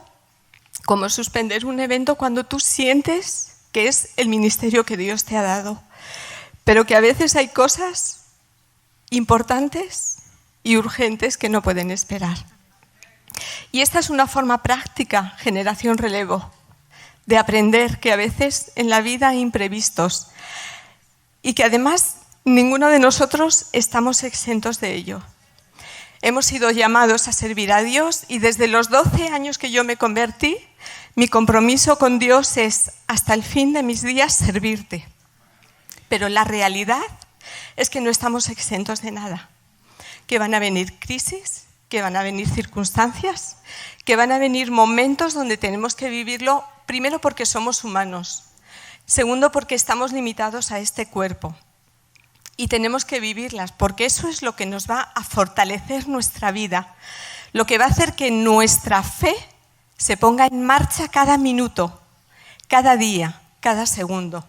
S4: como suspender un evento cuando tú sientes que es el ministerio que Dios te ha dado, pero que a veces hay cosas importantes y urgentes que no pueden esperar. Y esta es una forma práctica, Generación Relevo, de aprender que a veces en la vida hay imprevistos y que además ninguno de nosotros estamos exentos de ello. Hemos sido llamados a servir a Dios y desde los 12 años que yo me convertí, mi compromiso con Dios es hasta el fin de mis días servirte. Pero la realidad es que no estamos exentos de nada, que van a venir crisis, que van a venir circunstancias, que van a venir momentos donde tenemos que vivirlo, primero porque somos humanos, segundo porque estamos limitados a este cuerpo y tenemos que vivirlas porque eso es lo que nos va a fortalecer nuestra vida, lo que va a hacer que nuestra fe se ponga en marcha cada minuto, cada día, cada segundo.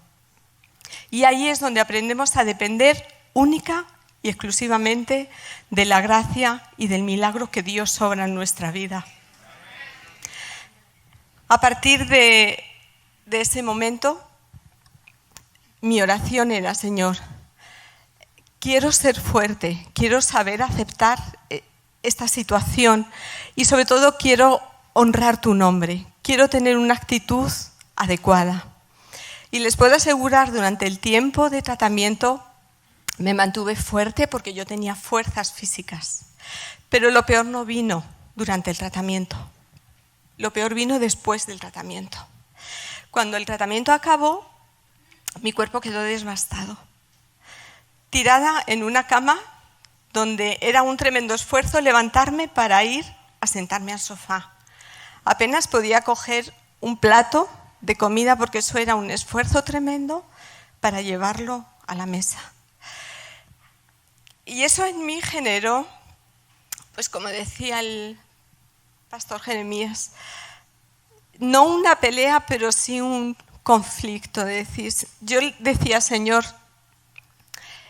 S4: Y ahí es donde aprendemos a depender única y exclusivamente de la gracia y del milagro que Dios obra en nuestra vida. A partir de ese momento, mi oración era: Señor, quiero ser fuerte, quiero saber aceptar esta situación y sobre todo quiero honrar tu nombre, quiero tener una actitud adecuada. Y les puedo asegurar, durante el tiempo de tratamiento me mantuve fuerte porque yo tenía fuerzas físicas. Pero lo peor no vino durante el tratamiento. Lo peor vino después del tratamiento. Cuando el tratamiento acabó, mi cuerpo quedó devastado. Tirada en una cama donde era un tremendo esfuerzo levantarme para ir a sentarme al sofá. Apenas podía coger un plato de comida porque eso era un esfuerzo tremendo para llevarlo a la mesa. Y eso en mí generó, pues como decía el pastor Jeremías, no una pelea, pero sí un conflicto. Yo decía: Señor,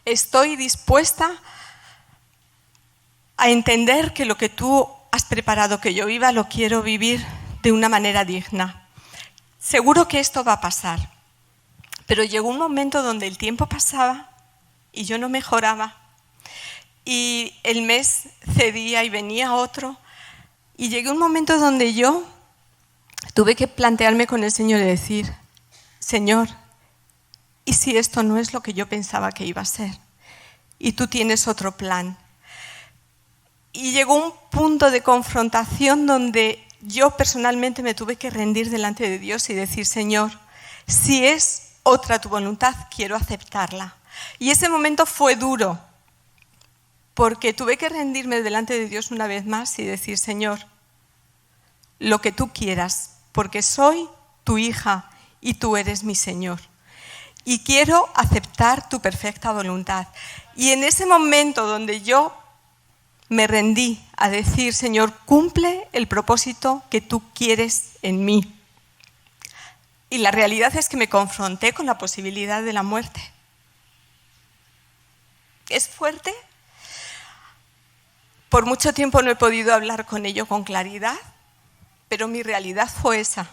S4: estoy dispuesta a entender que lo que tú has preparado que yo viva, lo quiero vivir de una manera digna. Seguro que esto va a pasar, pero llegó un momento donde el tiempo pasaba y yo no mejoraba. Y el mes cedía y venía otro. Y llegué a un momento donde yo tuve que plantearme con el Señor y decir: Señor, ¿y si esto no es lo que yo pensaba que iba a ser? Y tú tienes otro plan. Y llegó un punto de confrontación donde yo personalmente me tuve que rendir delante de Dios y decir: Señor, si es otra tu voluntad, quiero aceptarla. Y ese momento fue duro, porque tuve que rendirme delante de Dios una vez más y decir: Señor, lo que tú quieras, porque soy tu hija y tú eres mi Señor. Y quiero aceptar tu perfecta voluntad. Y en ese momento donde yo me rendí a decir: Señor, cumple el propósito que tú quieres en mí. Y la realidad es que me confronté con la posibilidad de la muerte. ¿Es fuerte? Por mucho tiempo no he podido hablar con ello con claridad, pero mi realidad fue esa.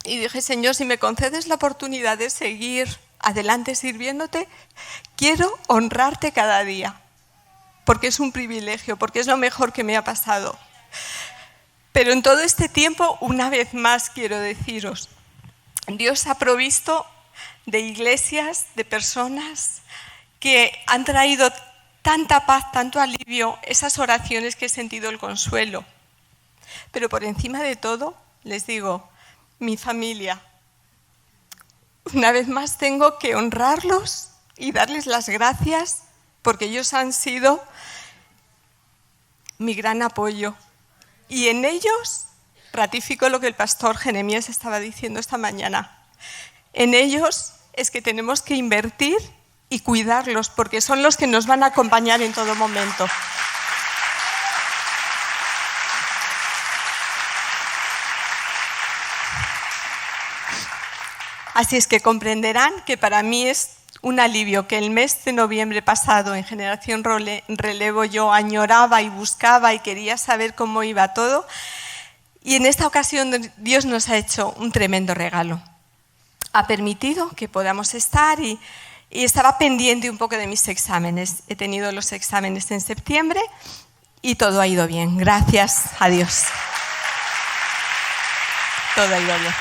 S4: Y dije: Señor, si me concedes la oportunidad de seguir adelante sirviéndote, quiero honrarte cada día, porque es un privilegio, porque es lo mejor que me ha pasado. Pero en todo este tiempo, una vez más quiero deciros, Dios ha provisto de iglesias, de personas que han traído tanta paz, tanto alivio, esas oraciones que he sentido el consuelo. Pero por encima de todo, les digo, mi familia. Una vez más tengo que honrarlos y darles las gracias porque ellos han sido mi gran apoyo. Y en ellos ratifico lo que el pastor Jeremías estaba diciendo esta mañana. En ellos es que tenemos que invertir y cuidarlos porque son los que nos van a acompañar en todo momento. Así es que comprenderán que para mí es un alivio que el mes de noviembre pasado en Generación Relevo yo añoraba y buscaba y quería saber cómo iba todo. Y en esta ocasión Dios nos ha hecho un tremendo regalo. Ha permitido que podamos estar y estaba pendiente un poco de mis exámenes. He tenido los exámenes en septiembre y todo ha ido bien. Gracias a Dios. Todo ha ido bien.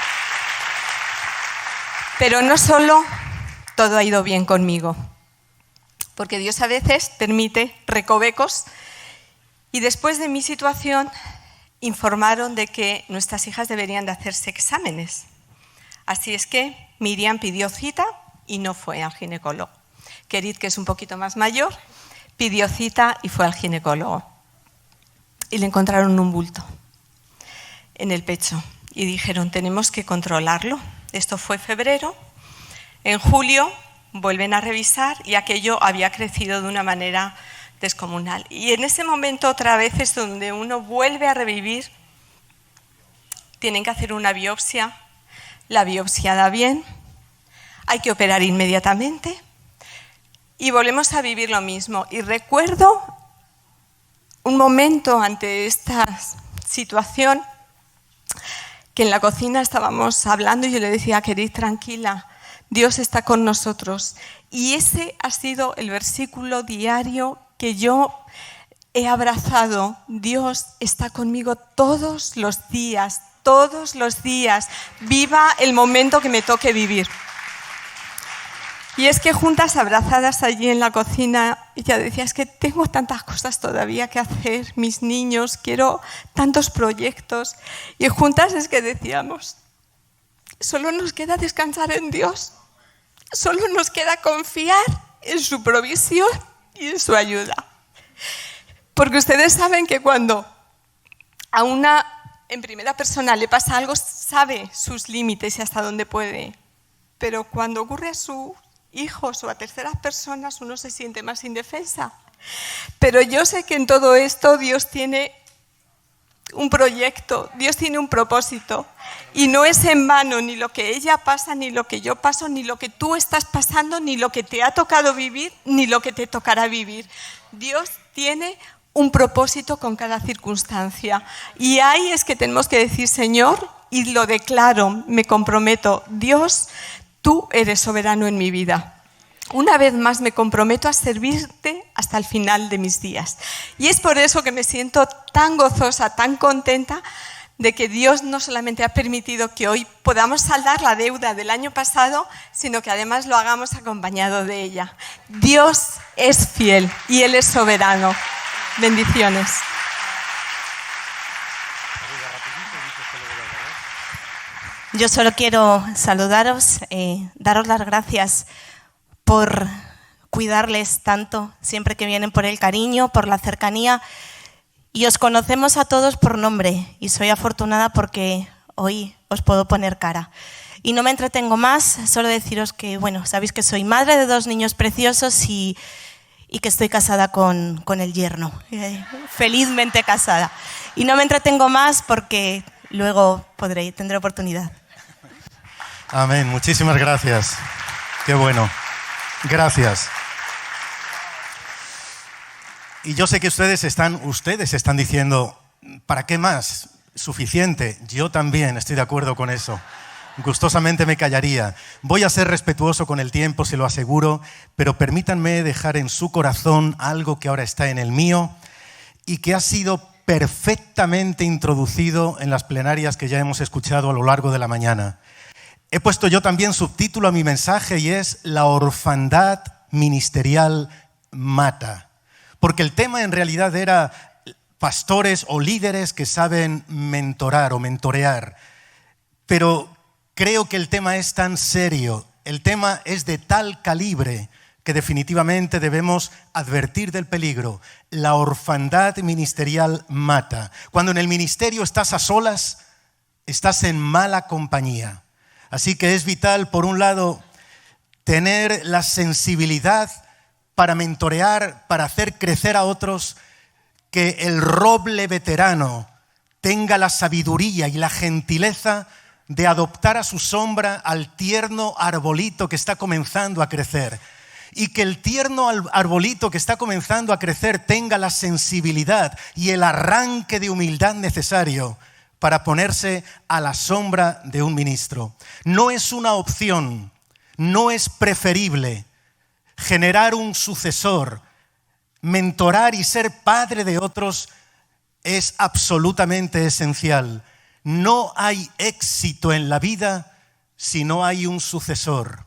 S4: Pero no solo todo ha ido bien conmigo, porque Dios a veces permite recovecos y después de mi situación informaron de que nuestras hijas deberían de hacerse exámenes. Así es que Miriam pidió cita y no fue al ginecólogo. Kerit, que es un poquito más mayor, pidió cita y fue al ginecólogo. Y le encontraron un bulto en el pecho y dijeron, tenemos que controlarlo. Esto fue febrero. En julio vuelven a revisar y aquello había crecido de una manera descomunal. Y en ese momento otra vez es donde uno vuelve a revivir. Tienen que hacer una biopsia. La biopsia da bien. Hay que operar inmediatamente. Y volvemos a vivir lo mismo. Y recuerdo un momento ante esta situación que en la cocina estábamos hablando y yo le decía, Kerit, tranquila, Dios está con nosotros. Y ese ha sido el versículo diario que yo he abrazado. Dios está conmigo todos los días, viva el momento que me toque vivir. Y es que juntas, abrazadas allí en la cocina, ella decía, es que tengo tantas cosas todavía que hacer, mis niños, quiero tantos proyectos. Y juntas es que decíamos, solo nos queda descansar en Dios, solo nos queda confiar en su provisión y en su ayuda. Porque ustedes saben que cuando a una en primera persona le pasa algo, sabe sus límites y hasta dónde puede. Pero cuando ocurre a sus hijos o a terceras personas, uno se siente más indefensa. Pero yo sé que en todo esto Dios tiene un proyecto, Dios tiene un propósito. Y no es en vano ni lo que ella pasa, ni lo que yo paso, ni lo que tú estás pasando, ni lo que te ha tocado vivir, ni lo que te tocará vivir. Dios tiene un propósito con cada circunstancia. Y ahí es que tenemos que decir, Señor, y lo declaro, me comprometo, Dios, tú eres soberano en mi vida. Una vez más me comprometo a servirte hasta el final de mis días. Y es por eso que me siento tan gozosa, tan contenta de que Dios no solamente ha permitido que hoy podamos saldar la deuda del año pasado, sino que además lo hagamos acompañado de ella. Dios es fiel y Él es soberano. Bendiciones.
S5: Yo solo quiero saludaros, daros las gracias por cuidarles tanto, siempre que vienen, por el cariño, por la cercanía. Y os conocemos a todos por nombre y soy afortunada porque hoy os puedo poner cara. Y no me entretengo más, solo deciros que, bueno, sabéis que soy madre de 2 niños preciosos y que estoy casada con el yerno, felizmente casada. Y no me entretengo más porque luego tendré oportunidad.
S3: Amén, muchísimas gracias. Qué bueno. Gracias. Y yo sé que ustedes están diciendo, ¿para qué más? Suficiente. Yo también estoy de acuerdo con eso. Gustosamente me callaría. Voy a ser respetuoso con el tiempo, se lo aseguro, pero permítanme dejar en su corazón algo que ahora está en el mío y que ha sido perfectamente introducido en las plenarias que ya hemos escuchado a lo largo de la mañana. He puesto yo también subtítulo a mi mensaje y es La orfandad ministerial mata. Porque el tema en realidad era pastores o líderes que saben mentorar o mentorear. Pero creo que el tema es tan serio, el tema es de tal calibre que definitivamente debemos advertir del peligro. La orfandad ministerial mata. Cuando en el ministerio estás a solas, estás en mala compañía. Así que es vital, por un lado, tener la sensibilidad para mentorear, para hacer crecer a otros, que el roble veterano tenga la sabiduría y la gentileza de adoptar a su sombra al tierno arbolito que está comenzando a crecer. Y que el tierno arbolito que está comenzando a crecer tenga la sensibilidad y el arranque de humildad necesario para ponerse a la sombra de un ministro. No es una opción, no es preferible generar un sucesor. Mentorar y ser padre de otros es absolutamente esencial. No hay éxito en la vida si no hay un sucesor.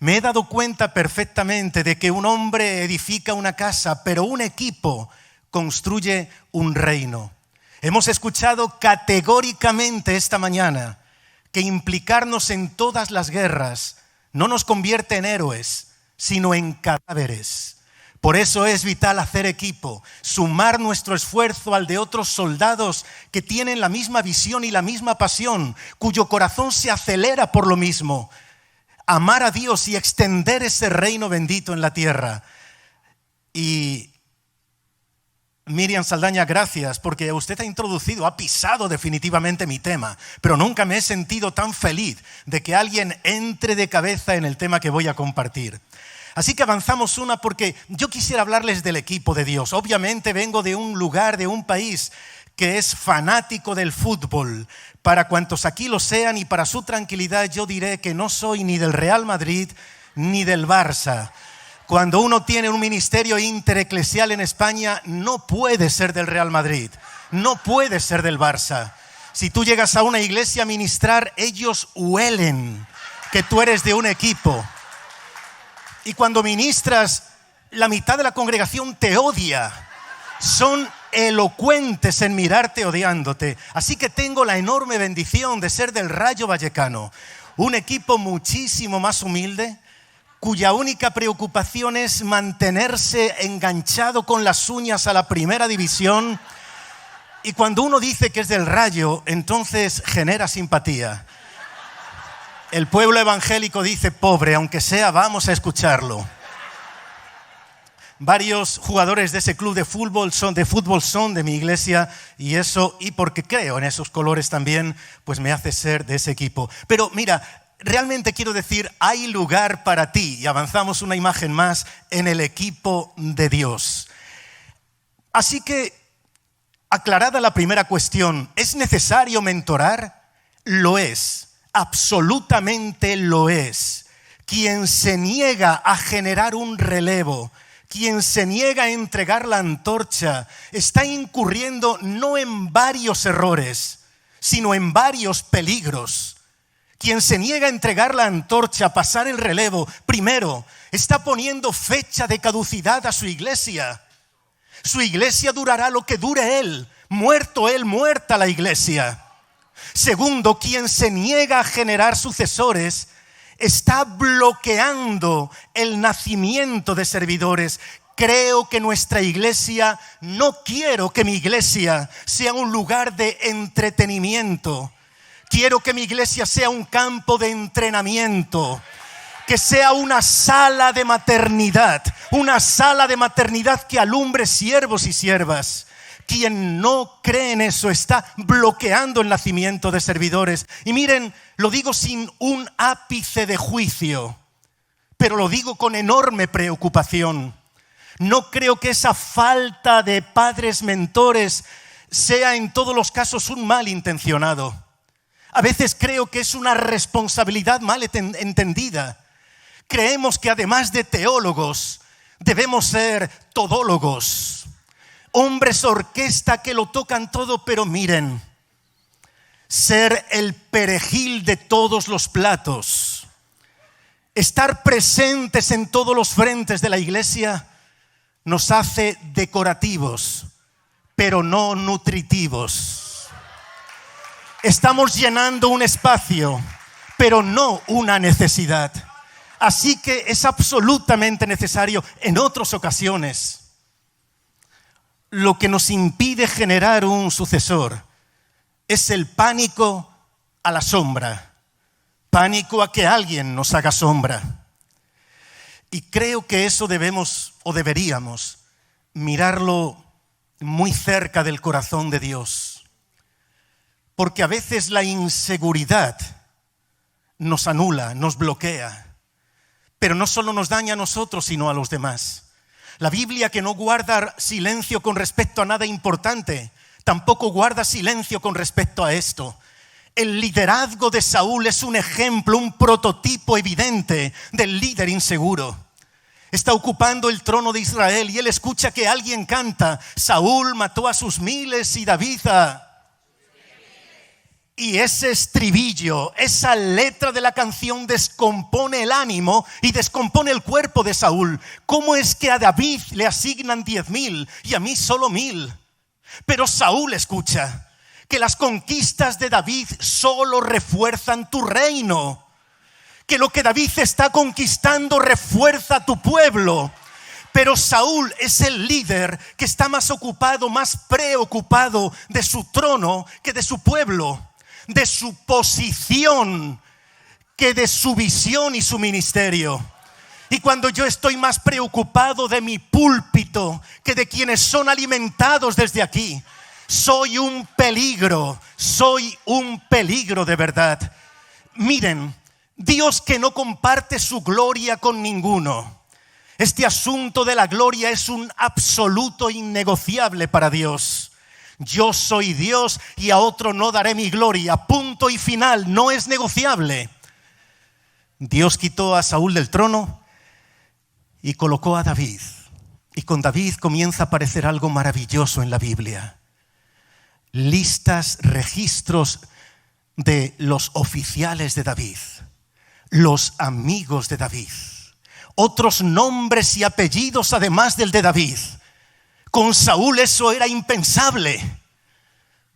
S3: Me he dado cuenta perfectamente de que un hombre edifica una casa, pero un equipo construye un reino. Hemos escuchado categóricamente esta mañana que implicarnos en todas las guerras no nos convierte en héroes, sino en cadáveres. Por eso es vital hacer equipo, sumar nuestro esfuerzo al de otros soldados que tienen la misma visión y la misma pasión, cuyo corazón se acelera por lo mismo. Amar a Dios y extender ese reino bendito en la tierra. Y Miriam Saldaña, gracias, porque usted ha pisado definitivamente mi tema, pero nunca me he sentido tan feliz de que alguien entre de cabeza en el tema que voy a compartir. Así que avanzamos porque yo quisiera hablarles del equipo de Dios. Obviamente vengo de un lugar, de un país que es fanático del fútbol. Para cuantos aquí lo sean y para su tranquilidad yo diré que no soy ni del Real Madrid ni del Barça. Cuando uno tiene un ministerio intereclesial en España no puede ser del Real Madrid, no puede ser del Barça. Si tú llegas a una iglesia a ministrar, ellos huelen que tú eres de un equipo. Y cuando ministras, la mitad de la congregación te odia. Son elocuentes en mirarte odiándote. Así que tengo la enorme bendición de ser del Rayo Vallecano, un equipo muchísimo más humilde, cuya única preocupación es mantenerse enganchado con las uñas a la primera división. Y cuando uno dice que es del Rayo, entonces genera simpatía. El pueblo evangélico dice, pobre, aunque sea, vamos a escucharlo. Varios jugadores de ese club de fútbol son de mi iglesia y porque creo en esos colores también, pues me hace ser de ese equipo. Pero mira, realmente quiero decir, hay lugar para ti y avanzamos una imagen más en el equipo de Dios. Así que, aclarada la primera cuestión, ¿es necesario mentorar? Lo es, absolutamente lo es. Quien se niega a generar un relevo, quien se niega a entregar la antorcha, está incurriendo no en varios errores, sino en varios peligros. Quien se niega a entregar la antorcha, a pasar el relevo, primero, está poniendo fecha de caducidad a su iglesia. Su iglesia durará lo que dure él, muerta la iglesia. Segundo, quien se niega a generar sucesores, está bloqueando el nacimiento de servidores. Creo que nuestra iglesia, no quiero que mi iglesia sea un lugar de entretenimiento. Quiero que mi iglesia sea un campo de entrenamiento, que sea una sala de maternidad que alumbre siervos y siervas. Quien no cree en eso está bloqueando el nacimiento de servidores. Y miren, lo digo sin un ápice de juicio, pero lo digo con enorme preocupación. No creo que esa falta de padres mentores sea en todos los casos un mal intencionado. A veces creo que es una responsabilidad mal entendida. Creemos que además de teólogos debemos ser todólogos. hombres orquesta que lo tocan todo, pero miren, ser el perejil de todos los platos, estar presentes en todos los frentes de la iglesia, nos hace decorativos, pero no nutritivos. Estamos llenando un espacio, pero no una necesidad. Así que es absolutamente necesario en otras ocasiones. Lo que nos impide generar un sucesor es el pánico a la sombra, pánico a que alguien nos haga sombra. Y creo que eso debemos o deberíamos mirarlo muy cerca del corazón de Dios, porque a veces la inseguridad nos anula, nos bloquea, pero no solo nos daña a nosotros, sino a los demás. La Biblia, que no guarda silencio con respecto a nada importante, tampoco guarda silencio con respecto a esto. El liderazgo de Saúl es un ejemplo, un prototipo evidente del líder inseguro. Está ocupando el trono de Israel y él escucha que alguien canta: Saúl mató a sus miles y David a... Y ese estribillo, esa letra de la canción descompone el ánimo y descompone el cuerpo de Saúl. ¿Cómo es que a David le asignan 10,000 y a mí solo 1,000? Pero Saúl escucha que las conquistas de David solo refuerzan tu reino, que lo que David está conquistando refuerza tu pueblo. Pero Saúl es el líder que está más ocupado, más preocupado de su trono que de su pueblo, de su posición que de su visión y su ministerio. Y cuando yo estoy más preocupado de mi púlpito que de quienes son alimentados desde aquí, soy un peligro de verdad. Miren, Dios que no comparte su gloria con ninguno. Este asunto de la gloria es un absoluto innegociable para Dios. Yo soy Dios y a otro no daré mi gloria. Punto y final, no es negociable. Dios quitó a Saúl del trono y colocó a David. Y con David comienza a aparecer algo maravilloso en la Biblia. Listas, registros de los oficiales de David, los amigos de David, otros nombres y apellidos además del de David. Con Saúl eso era impensable,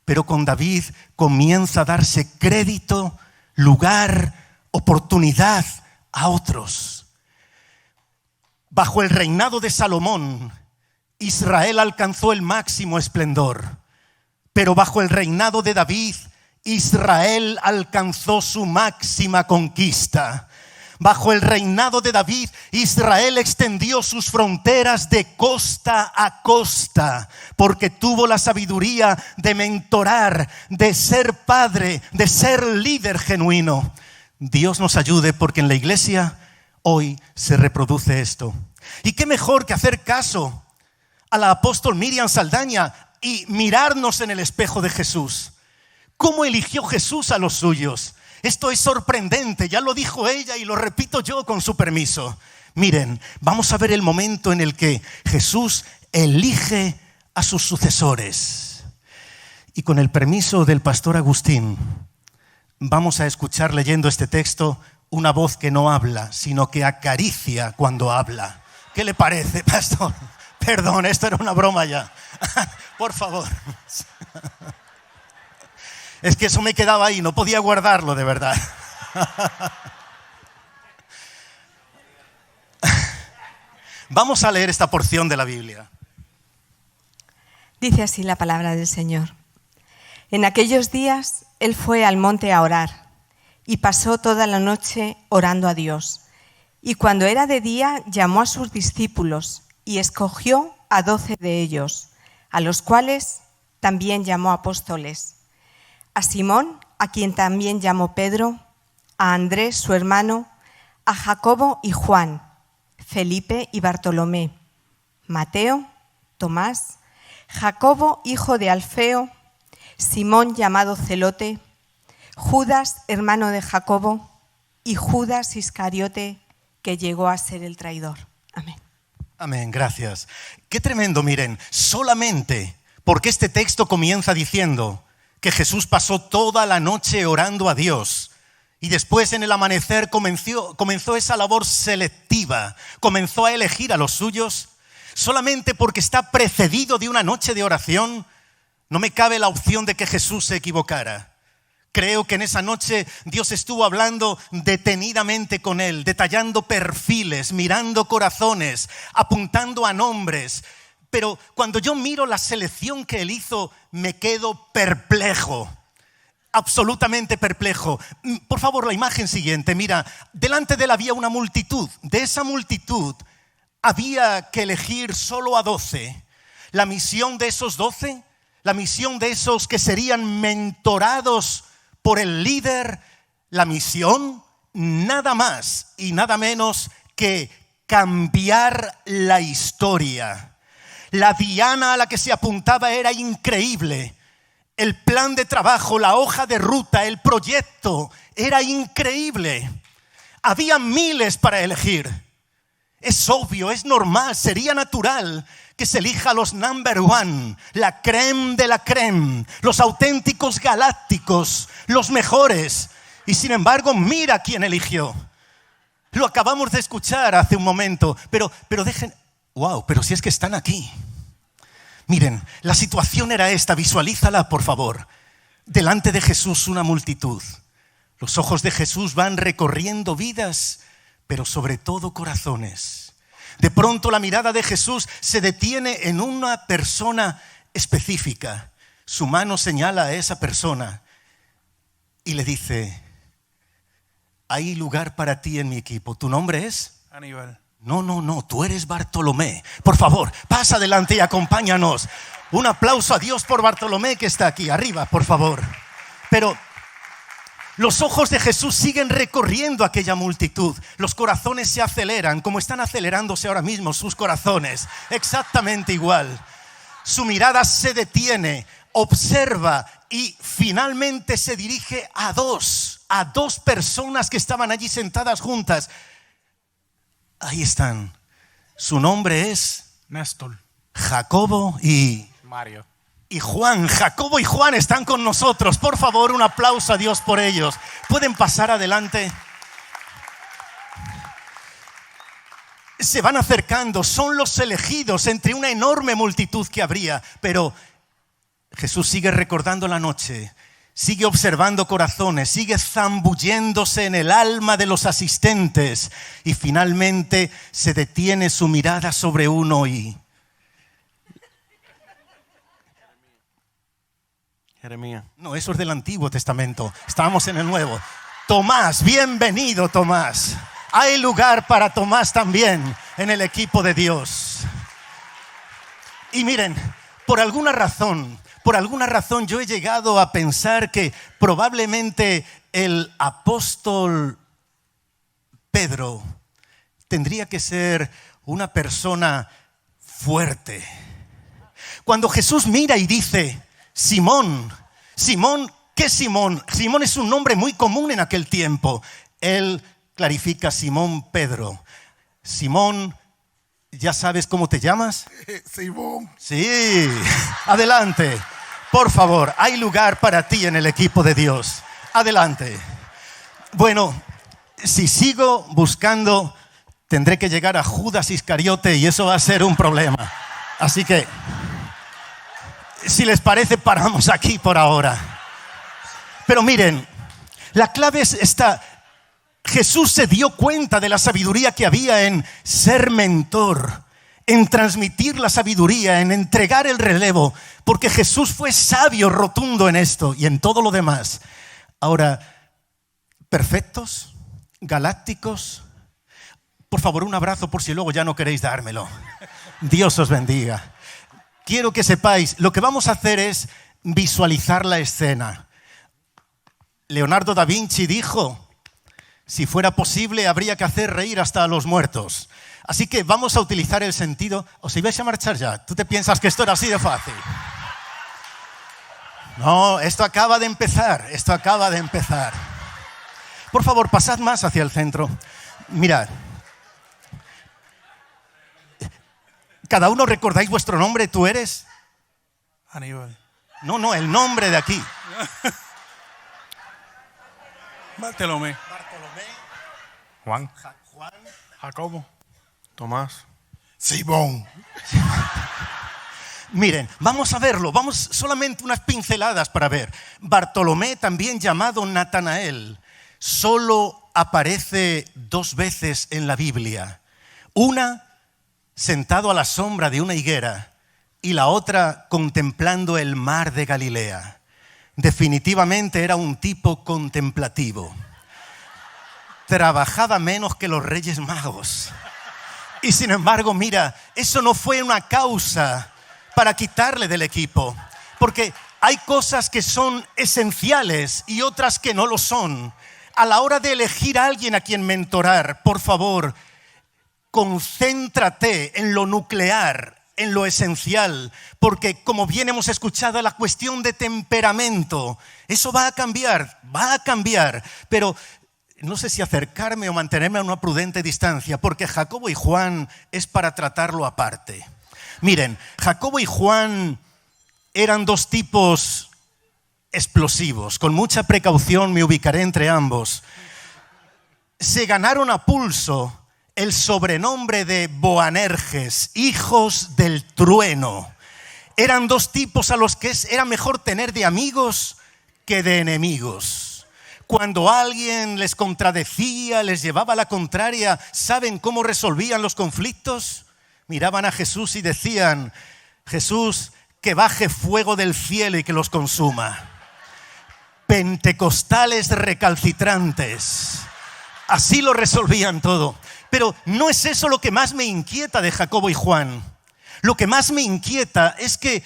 S3: pero con David comienza a darse crédito, lugar, oportunidad a otros. Bajo el reinado de Salomón, Israel alcanzó el máximo esplendor, pero bajo el reinado de David, Israel alcanzó su máxima conquista. Bajo el reinado de David, Israel extendió sus fronteras de costa a costa, porque tuvo la sabiduría de mentorar, de ser padre, de ser líder genuino. Dios nos ayude, porque en la iglesia hoy se reproduce esto. Y qué mejor que hacer caso a la apóstol Miriam Saldaña y mirarnos en el espejo de Jesús. ¿Cómo eligió Jesús a los suyos? Esto es sorprendente, ya lo dijo ella y lo repito yo con su permiso. Miren, vamos a ver el momento en el que Jesús elige a sus sucesores. Y con el permiso del pastor Agustín, vamos a escuchar leyendo este texto una voz que no habla, sino que acaricia cuando habla. ¿Qué le parece, pastor? Perdón, esto era una broma ya. Por favor. Es que eso me quedaba ahí, no podía guardarlo de verdad. Vamos a leer esta porción de la Biblia.
S4: Dice así la palabra del Señor. En aquellos días él fue al monte a orar y pasó toda la noche orando a Dios. Y cuando era de día llamó a sus discípulos y escogió a 12 de ellos, a los cuales también llamó apóstoles. A Simón, a quien también llamó Pedro, a Andrés, su hermano, a Jacobo y Juan, Felipe y Bartolomé, Mateo, Tomás, Jacobo, hijo de Alfeo, Simón llamado Celote, Judas, hermano de Jacobo, y Judas Iscariote, que llegó a ser el traidor. Amén.
S3: Amén, gracias. Qué tremendo, miren, solamente porque este texto comienza diciendo que Jesús pasó toda la noche orando a Dios y después en el amanecer comenzó esa labor selectiva, comenzó a elegir a los suyos, solamente porque está precedido de una noche de oración, no me cabe la opción de que Jesús se equivocara. Creo que en esa noche Dios estuvo hablando detenidamente con él, detallando perfiles, mirando corazones, apuntando a nombres. Pero cuando yo miro la selección que él hizo, me quedo perplejo, absolutamente perplejo. Por favor, la imagen siguiente, mira, delante de él había una multitud. De esa multitud había que elegir solo a 12. La misión de esos 12, la misión de esos que serían mentorados por el líder, la misión, nada más y nada menos que cambiar la historia. La diana a la que se apuntaba era increíble. El plan de trabajo, la hoja de ruta, el proyecto era increíble. Había miles para elegir. Es obvio, es normal, sería natural que se elija a los number one, la crème de la crème, los auténticos galácticos, los mejores. Y sin embargo, mira quién eligió. Lo acabamos de escuchar hace un momento, pero dejen... ¡Wow! Pero si es que están aquí. Miren, la situación era esta, visualízala por favor. Delante de Jesús una multitud. Los ojos de Jesús van recorriendo vidas, pero sobre todo corazones. De pronto la mirada de Jesús se detiene en una persona específica. Su mano señala a esa persona y le dice: hay lugar para ti en mi equipo. ¿Tu nombre es?
S6: Aníbal.
S3: No, tú eres Bartolomé. Por favor, pasa adelante y acompáñanos. Un aplauso a Dios por Bartolomé que está aquí arriba, por favor. Pero los ojos de Jesús siguen recorriendo aquella multitud. Los corazones se aceleran, como están acelerándose ahora mismo sus corazones. Exactamente igual. Su mirada se detiene, observa y finalmente se dirige a dos personas que estaban allí sentadas juntas. Ahí están. Su nombre es
S6: Néstor.
S3: Jacobo y
S6: Mario.
S3: Y Juan. Jacobo y Juan están con nosotros. Por favor, un aplauso a Dios por ellos. ¿Pueden pasar adelante? Se van acercando, son los elegidos entre una enorme multitud que habría. Pero Jesús sigue recordando la noche, sigue observando corazones, sigue zambulléndose en el alma de los asistentes y finalmente se detiene su mirada sobre uno y...
S6: Jeremías.
S3: No, eso es del Antiguo Testamento. Estábamos en el Nuevo. Tomás, bienvenido Tomás. Hay lugar para Tomás también en el equipo de Dios. Y miren, por alguna razón yo he llegado a pensar que probablemente el apóstol Pedro tendría que ser una persona fuerte. Cuando Jesús mira y dice: Simón, ¿qué Simón? Simón es un nombre muy común en aquel tiempo. Él clarifica: Simón Pedro. Simón, ¿ya sabes cómo te llamas?
S6: Simón.
S3: Sí, adelante. Por favor, hay lugar para ti en el equipo de Dios. Adelante. Bueno, si sigo buscando, tendré que llegar a Judas Iscariote y eso va a ser un problema. Así que... si les parece, paramos aquí por ahora. Pero miren, la clave es esta. Jesús se dio cuenta de la sabiduría que había en ser mentor, en transmitir la sabiduría, en entregar el relevo, porque Jesús fue sabio, rotundo en esto y en todo lo demás. Ahora, perfectos, galácticos. Por favor, un abrazo por si luego ya no queréis dármelo. Dios os bendiga. Quiero que sepáis, lo que vamos a hacer es visualizar la escena. Leonardo da Vinci dijo: si fuera posible, habría que hacer reír hasta a los muertos. Así que vamos a utilizar el sentido. ¿Os ibais a marchar ya? ¿Tú te piensas que esto era así de fácil? No, esto acaba de empezar. Por favor, pasad más hacia el centro. Mirad. Cada uno recordáis vuestro nombre. ¿Tú eres?
S6: Aníbal.
S3: No, el nombre de aquí.
S6: Bartolomé. Juan.
S3: Juan.
S6: Jacobo. Tomás.
S3: Simón. Miren, vamos a verlo, vamos solamente unas pinceladas para ver. Bartolomé, también llamado Natanael, solo aparece 2 veces en la Biblia. Una sentado a la sombra de una higuera y la otra contemplando el mar de Galilea. Definitivamente era un tipo contemplativo. Trabajaba menos que los Reyes Magos. Y sin embargo, mira, eso no fue una causa para quitarle del equipo, porque hay cosas que son esenciales y otras que no lo son. A la hora de elegir a alguien a quien mentorar, por favor, concéntrate en lo nuclear, en lo esencial, porque como bien hemos escuchado, la cuestión de temperamento, eso va a cambiar, pero no sé si acercarme o mantenerme a una prudente distancia, porque Jacobo y Juan es para tratarlo aparte. Miren, Jacobo y Juan eran 2 tipos explosivos. Con mucha precaución me ubicaré entre ambos. Se ganaron a pulso el sobrenombre de Boanerges, hijos del trueno. Eran 2 tipos a los que era mejor tener de amigos que de enemigos. Cuando alguien les contradecía, les llevaba la contraria, ¿saben cómo resolvían los conflictos? Miraban a Jesús y decían: Jesús, que baje fuego del cielo y que los consuma. Pentecostales recalcitrantes. Así lo resolvían todo. Pero no es eso lo que más me inquieta de Jacobo y Juan. Lo que más me inquieta es que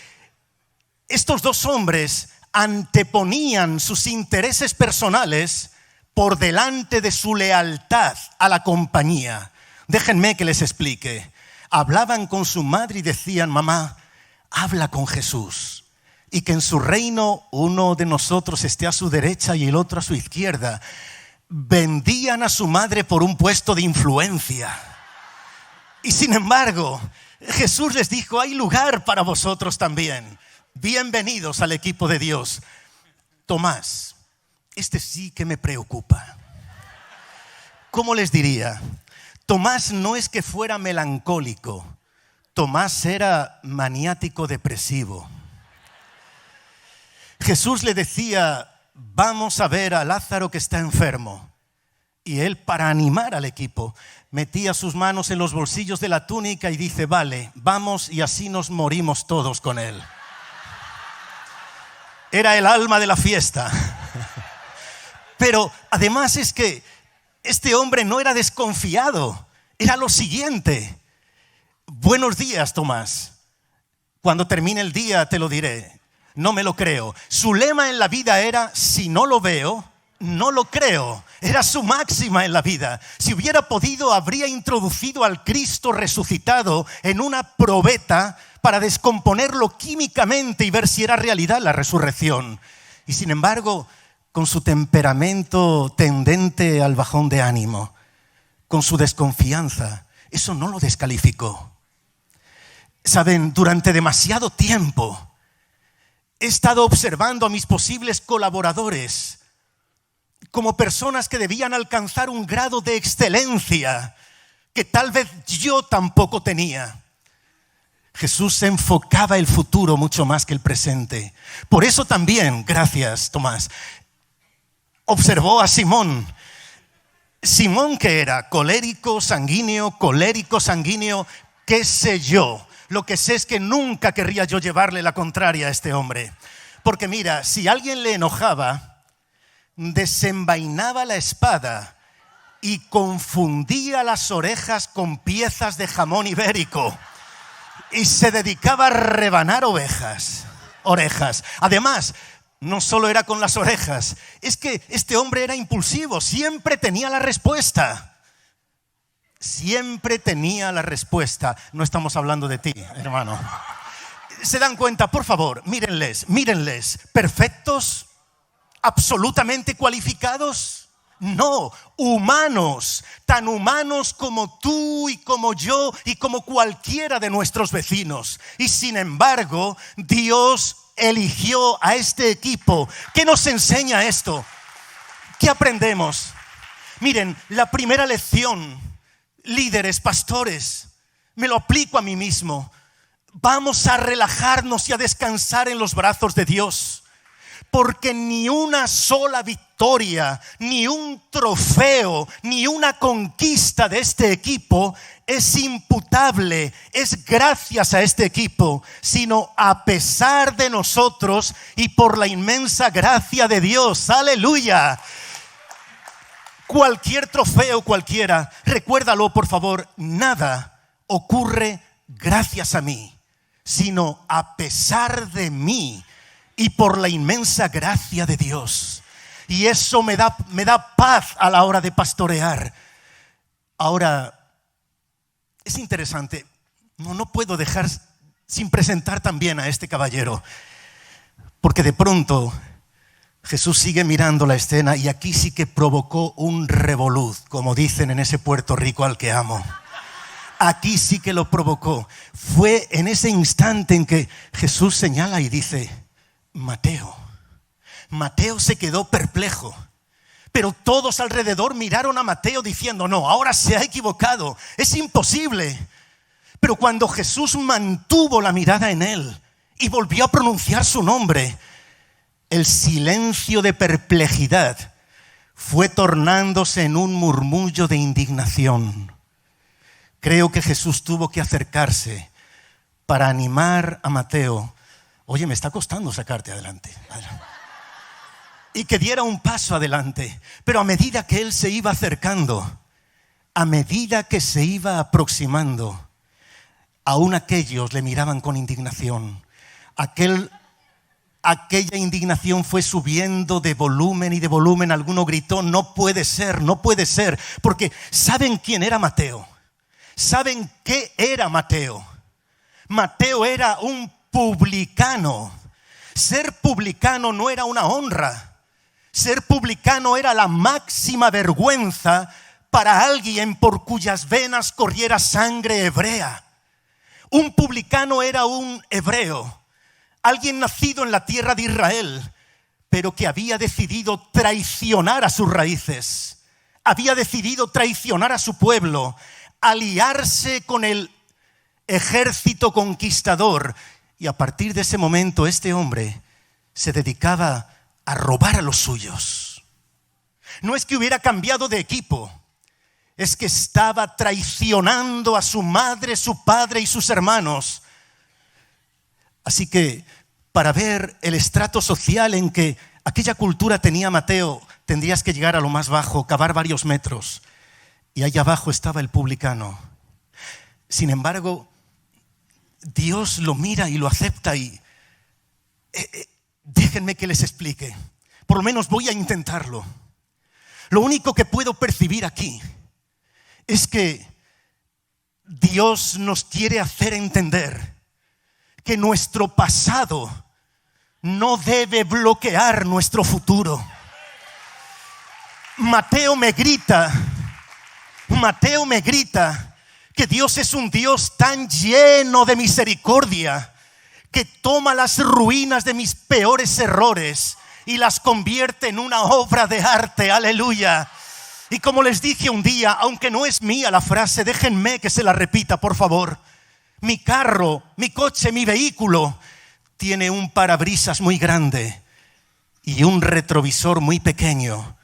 S3: estos 2 hombres anteponían sus intereses personales por delante de su lealtad a la compañía. Déjenme que les explique. Hablaban con su madre y decían: mamá, habla con Jesús, y que en su reino uno de nosotros esté a su derecha y el otro a su izquierda. Vendían a su madre por un puesto de influencia. Y sin embargo, Jesús les dijo: hay lugar para vosotros también. Bienvenidos al equipo de Dios. Tomás, este sí que me preocupa. ¿Cómo les diría? Tomás no es que fuera melancólico. Tomás era maniático depresivo. Jesús le decía: vamos a ver a Lázaro que está enfermo. Y él, para animar al equipo, metía sus manos en los bolsillos de la túnica y dice: vale, vamos, y así nos morimos todos con él. Era el alma de la fiesta. Pero además es que este hombre no era desconfiado. Era lo siguiente: buenos días, Tomás. Cuando termine el día te lo diré. No me lo creo. Su lema en la vida era: si no lo veo, no lo creo. Era su máxima en la vida. Si hubiera podido, habría introducido al Cristo resucitado en una probeta para descomponerlo químicamente y ver si era realidad la resurrección. Y sin embargo, con su temperamento tendente al bajón de ánimo, con su desconfianza, eso no lo descalificó. Saben, durante demasiado tiempo he estado observando a mis posibles colaboradores como personas que debían alcanzar un grado de excelencia que tal vez yo tampoco tenía. Jesús enfocaba el futuro mucho más que el presente. Por eso también, gracias Tomás, observó a Simón. Simón, que era colérico, sanguíneo, qué sé yo. Lo que sé es que nunca querría yo llevarle la contraria a este hombre. Porque mira, si alguien le enojaba, desenvainaba la espada y confundía las orejas con piezas de jamón ibérico. Y se dedicaba a rebanar orejas. Además, no solo era con las orejas, es que este hombre era impulsivo, siempre tenía la respuesta. Siempre tenía la respuesta. No estamos hablando de ti, hermano. ¿Se dan cuenta? Por favor, mírenles. Perfectos, absolutamente cualificados. No, humanos, tan humanos como tú y como yo y como cualquiera de nuestros vecinos. Y sin embargo, Dios eligió a este equipo. ¿Qué nos enseña esto? ¿Qué aprendemos? Miren, la primera lección, líderes, pastores, me lo aplico a mí mismo. Vamos a relajarnos y a descansar en los brazos de Dios. Porque ni una sola victoria, ni un trofeo, ni una conquista de este equipo es imputable, es gracias a este equipo, sino a pesar de nosotros y por la inmensa gracia de Dios. ¡Aleluya! Cualquier trofeo, cualquiera, recuérdalo por favor, nada ocurre gracias a mí, sino a pesar de mí y por la inmensa gracia de Dios. Y eso me da paz a la hora de pastorear. Ahora, es interesante, no puedo dejar sin presentar también a este caballero, porque de pronto Jesús sigue mirando la escena y aquí sí que provocó un revoluz, como dicen en ese Puerto Rico al que amo. Aquí sí que lo provocó. Fue en ese instante en que Jesús señala y dice: Mateo. Mateo se quedó perplejo, pero todos alrededor miraron a Mateo diciendo: no, ahora se ha equivocado, es imposible. Pero cuando Jesús mantuvo la mirada en él y volvió a pronunciar su nombre, el silencio de perplejidad fue tornándose en un murmullo de indignación. Creo que Jesús tuvo que acercarse para animar a Mateo. Oye, me está costando sacarte adelante. Y que diera un paso adelante. Pero a medida que él se iba acercando, a medida que se iba aproximando, aún aquellos le miraban con indignación. Aquella indignación fue subiendo de volumen y de volumen. Alguno gritó: no puede ser, no puede ser. Porque ¿saben quién era Mateo? ¿Saben qué era Mateo? Mateo era un publicano. Ser publicano no era una honra. Ser publicano era la máxima vergüenza para alguien por cuyas venas corriera sangre hebrea. Un publicano era un hebreo, alguien nacido en la tierra de Israel, pero que había decidido traicionar a sus raíces, había decidido traicionar a su pueblo, aliarse con el ejército conquistador. Y a partir de ese momento este hombre se dedicaba a robar a los suyos. No es que hubiera cambiado de equipo, es que estaba traicionando a su madre, su padre y sus hermanos. Así que para ver el estrato social en que aquella cultura tenía Mateo, tendrías que llegar a lo más bajo, cavar varios metros, y allá abajo estaba el publicano. Sin embargo, Dios lo mira y lo acepta y déjenme que les explique. Por lo menos voy a intentarlo. Lo único que puedo percibir aquí es que Dios nos quiere hacer entender que nuestro pasado no debe bloquear nuestro futuro. Mateo me grita que Dios es un Dios tan lleno de misericordia que toma las ruinas de mis peores errores y las convierte en una obra de arte. Aleluya. Y como les dije un día, aunque no es mía la frase, déjenme que se la repita, por favor. Mi carro, mi coche, mi vehículo tiene un parabrisas muy grande y un retrovisor muy pequeño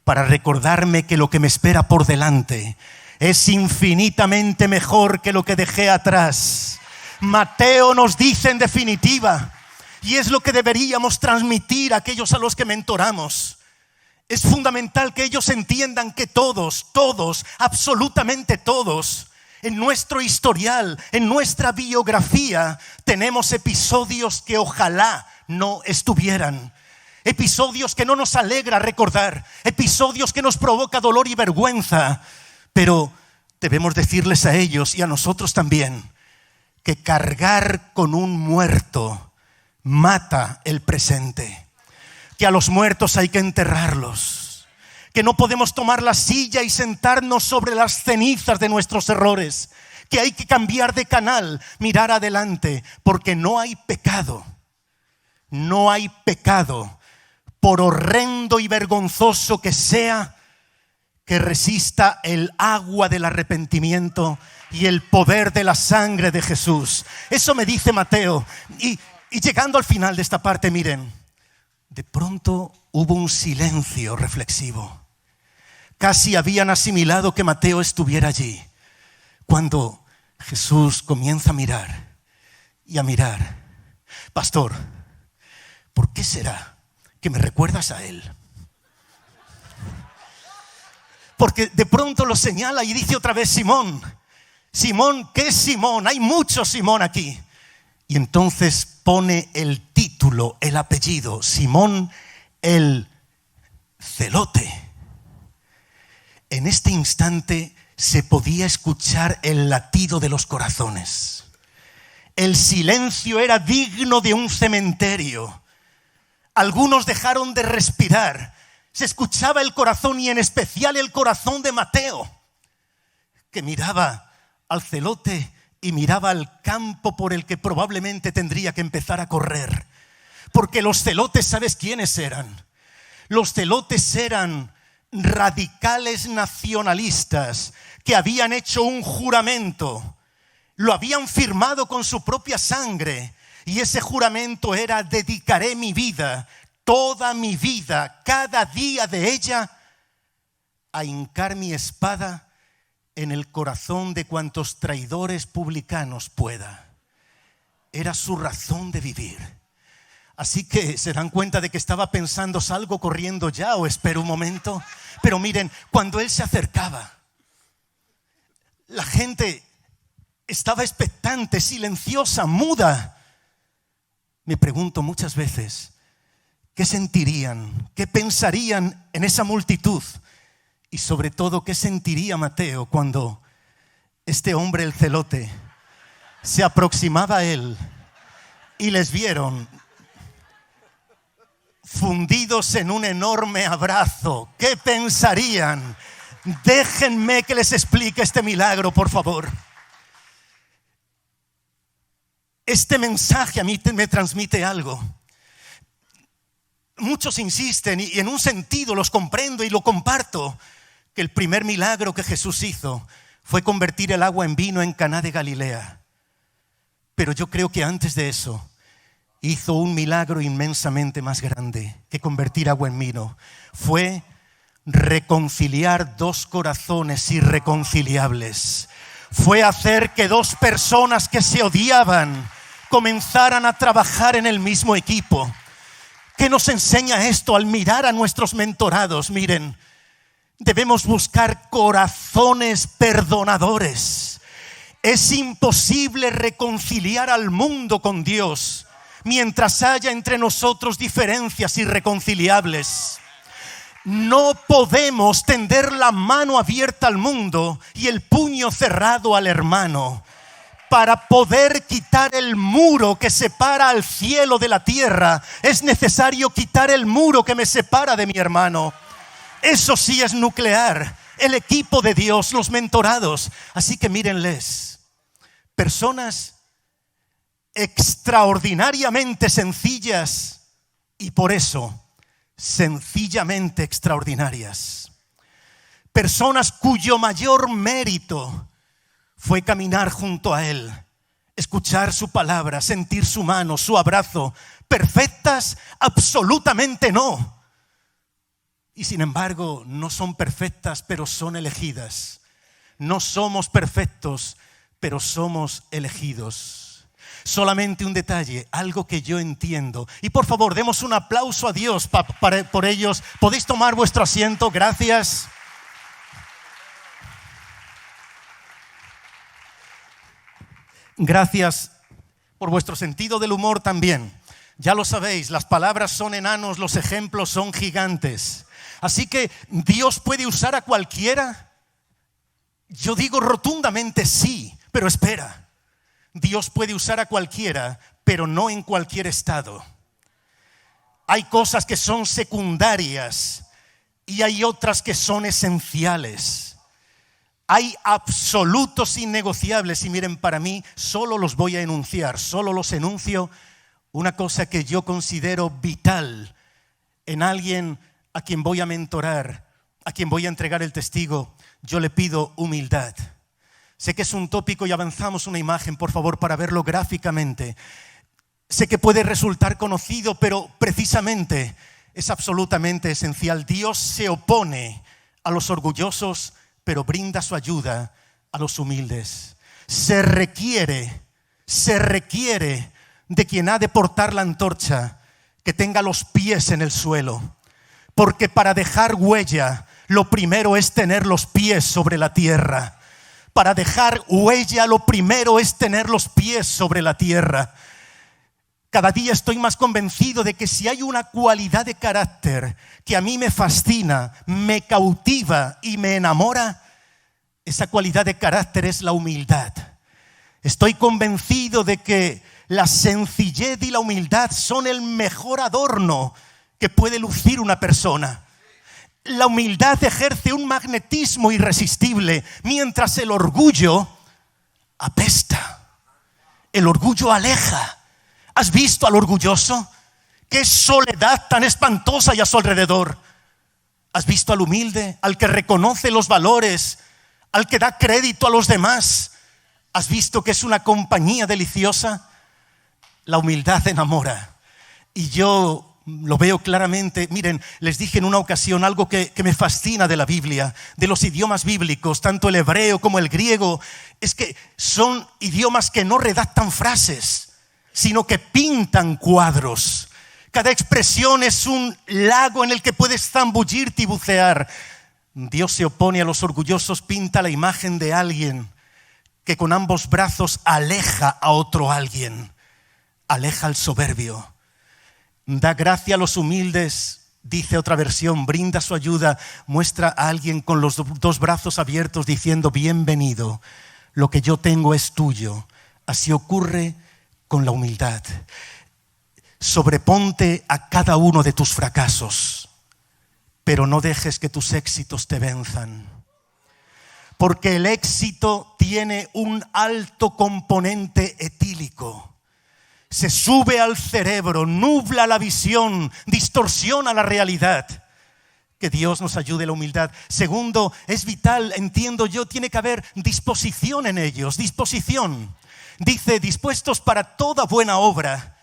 S3: para recordarme que lo que me espera por delante es infinitamente mejor que lo que dejé atrás. Mateo nos dice en definitiva, y es lo que deberíamos transmitir a aquellos a los que mentoramos. Es fundamental que ellos entiendan que todos, absolutamente todos, en nuestro historial, en nuestra biografía, tenemos episodios que ojalá no estuvieran. Episodios que no nos alegra recordar, episodios que nos provoca dolor y vergüenza. Pero debemos decirles a ellos y a nosotros también que cargar con un muerto mata el presente, que a los muertos hay que enterrarlos, que no podemos tomar la silla y sentarnos sobre las cenizas de nuestros errores, que hay que cambiar de canal, mirar adelante, porque no hay pecado, por horrendo y vergonzoso que sea, que resista el agua del arrepentimiento y el poder de la sangre de Jesús. Eso me dice Mateo. Y llegando al final de esta parte, miren, de pronto hubo un silencio reflexivo. Casi habían asimilado que Mateo estuviera allí, cuando Jesús comienza a mirar y a mirar. Pastor, ¿por qué será que me recuerdas a él? Porque de pronto lo señala y dice otra vez Simón. Simón, ¿qué es Simón? Hay mucho Simón aquí. Y entonces pone el título, el apellido, Simón el Celote. En este instante se podía escuchar el latido de los corazones. El silencio era digno de un cementerio. Algunos dejaron de respirar. Se escuchaba el corazón, y en especial el corazón de Mateo, que miraba al celote y miraba al campo por el que probablemente tendría que empezar a correr. Porque los celotes, ¿sabes quiénes eran? Los celotes eran radicales nacionalistas que habían hecho un juramento, lo habían firmado con su propia sangre, y ese juramento era: dedicaré mi vida, toda mi vida, cada día de ella, a hincar mi espada en el corazón de cuantos traidores publicanos pueda. Era su razón de vivir. Así que se dan cuenta de que estaba pensando: ¿salgo corriendo ya o espero un momento? Pero miren, cuando él se acercaba, la gente estaba expectante, silenciosa, muda. Me pregunto muchas veces, ¿qué sentirían? ¿Qué pensarían en esa multitud? Y sobre todo, ¿qué sentiría Mateo cuando este hombre, el celote, se aproximaba a él y les vieron fundidos en un enorme abrazo? ¿Qué pensarían? Déjenme que les explique este milagro, por favor. Este mensaje a mí me transmite algo. Muchos insisten, y en un sentido los comprendo y lo comparto, que el primer milagro que Jesús hizo fue convertir el agua en vino en Caná de Galilea. Pero yo creo que antes de eso hizo un milagro inmensamente más grande que convertir agua en vino. Fue reconciliar dos corazones irreconciliables. Fue hacer que dos personas que se odiaban comenzaran a trabajar en el mismo equipo. ¿Qué nos enseña esto al mirar a nuestros mentorados? Miren, debemos buscar corazones perdonadores. Es imposible reconciliar al mundo con Dios mientras haya entre nosotros diferencias irreconciliables. No podemos tender la mano abierta al mundo y el puño cerrado al hermano. Para poder quitar el muro que separa al cielo de la tierra, es necesario quitar el muro que me separa de mi hermano. Eso sí es nuclear. El equipo de Dios, los mentorados. Así que mírenles, personas extraordinariamente sencillas y por eso sencillamente extraordinarias. Personas cuyo mayor mérito fue caminar junto a Él, escuchar su palabra, sentir su mano, su abrazo. Perfectas, absolutamente no. Y sin embargo, no son perfectas, pero son elegidas. No somos perfectos, pero somos elegidos. Solamente un detalle, algo que yo entiendo. Y por favor, demos un aplauso a Dios por ellos. Podéis tomar vuestro asiento, gracias. Gracias por vuestro sentido del humor también. Ya lo sabéis, las palabras son enanos, los ejemplos son gigantes. Así que, ¿Dios puede usar a cualquiera? Yo digo rotundamente sí, pero espera. Dios puede usar a cualquiera, pero no en cualquier estado. Hay cosas que son secundarias y hay otras que son esenciales. Hay absolutos innegociables y miren, para mí solo los voy a enunciar, solo los enuncio. Una cosa que yo considero vital en alguien a quien voy a mentorar, a quien voy a entregar el testigo, yo le pido humildad. Sé que es un tópico y avanzamos una imagen, por favor, para verlo gráficamente. Sé que puede resultar conocido, pero precisamente es absolutamente esencial. Dios se opone a los orgullosos, pero brinda su ayuda a los humildes. Se requiere de quien ha de portar la antorcha, que tenga los pies en el suelo. Porque para dejar huella, lo primero es tener los pies sobre la tierra. Para dejar huella, lo primero es tener los pies sobre la tierra. Cada día estoy más convencido de que si hay una cualidad de carácter que a mí me fascina, me cautiva y me enamora, esa cualidad de carácter es la humildad. Estoy convencido de que la sencillez y la humildad son el mejor adorno que puede lucir una persona. La humildad ejerce un magnetismo irresistible, mientras el orgullo apesta. El orgullo aleja. ¿Has visto al orgulloso? ¡Qué soledad tan espantosa hay a su alrededor! ¿Has visto al humilde, al que reconoce los valores, al que da crédito a los demás? ¿Has visto que es una compañía deliciosa? La humildad enamora. Y yo lo veo claramente. Miren, les dije en una ocasión algo que me fascina de la Biblia, de los idiomas bíblicos, tanto el hebreo como el griego, es que son idiomas que no redactan frases, sino que pintan cuadros. Cada expresión es un lago en el que puedes zambullirte y bucear. Dios se opone a los orgullosos, pinta la imagen de alguien que con ambos brazos aleja a otro alguien, aleja al soberbio. Da gracia a los humildes, dice otra versión, brinda su ayuda, muestra a alguien con los dos brazos abiertos diciendo: bienvenido, lo que yo tengo es tuyo. Así ocurre con la humildad. Sobreponte a cada uno de tus fracasos, pero no dejes que tus éxitos te venzan. Porque el éxito tiene un alto componente etílico. Se sube al cerebro, nubla la visión, distorsiona la realidad. Que Dios nos ayude a la humildad. Segundo, es vital, entiendo yo, tiene que haber disposición en ellos, disposición. Dice: dispuestos para toda buena obra.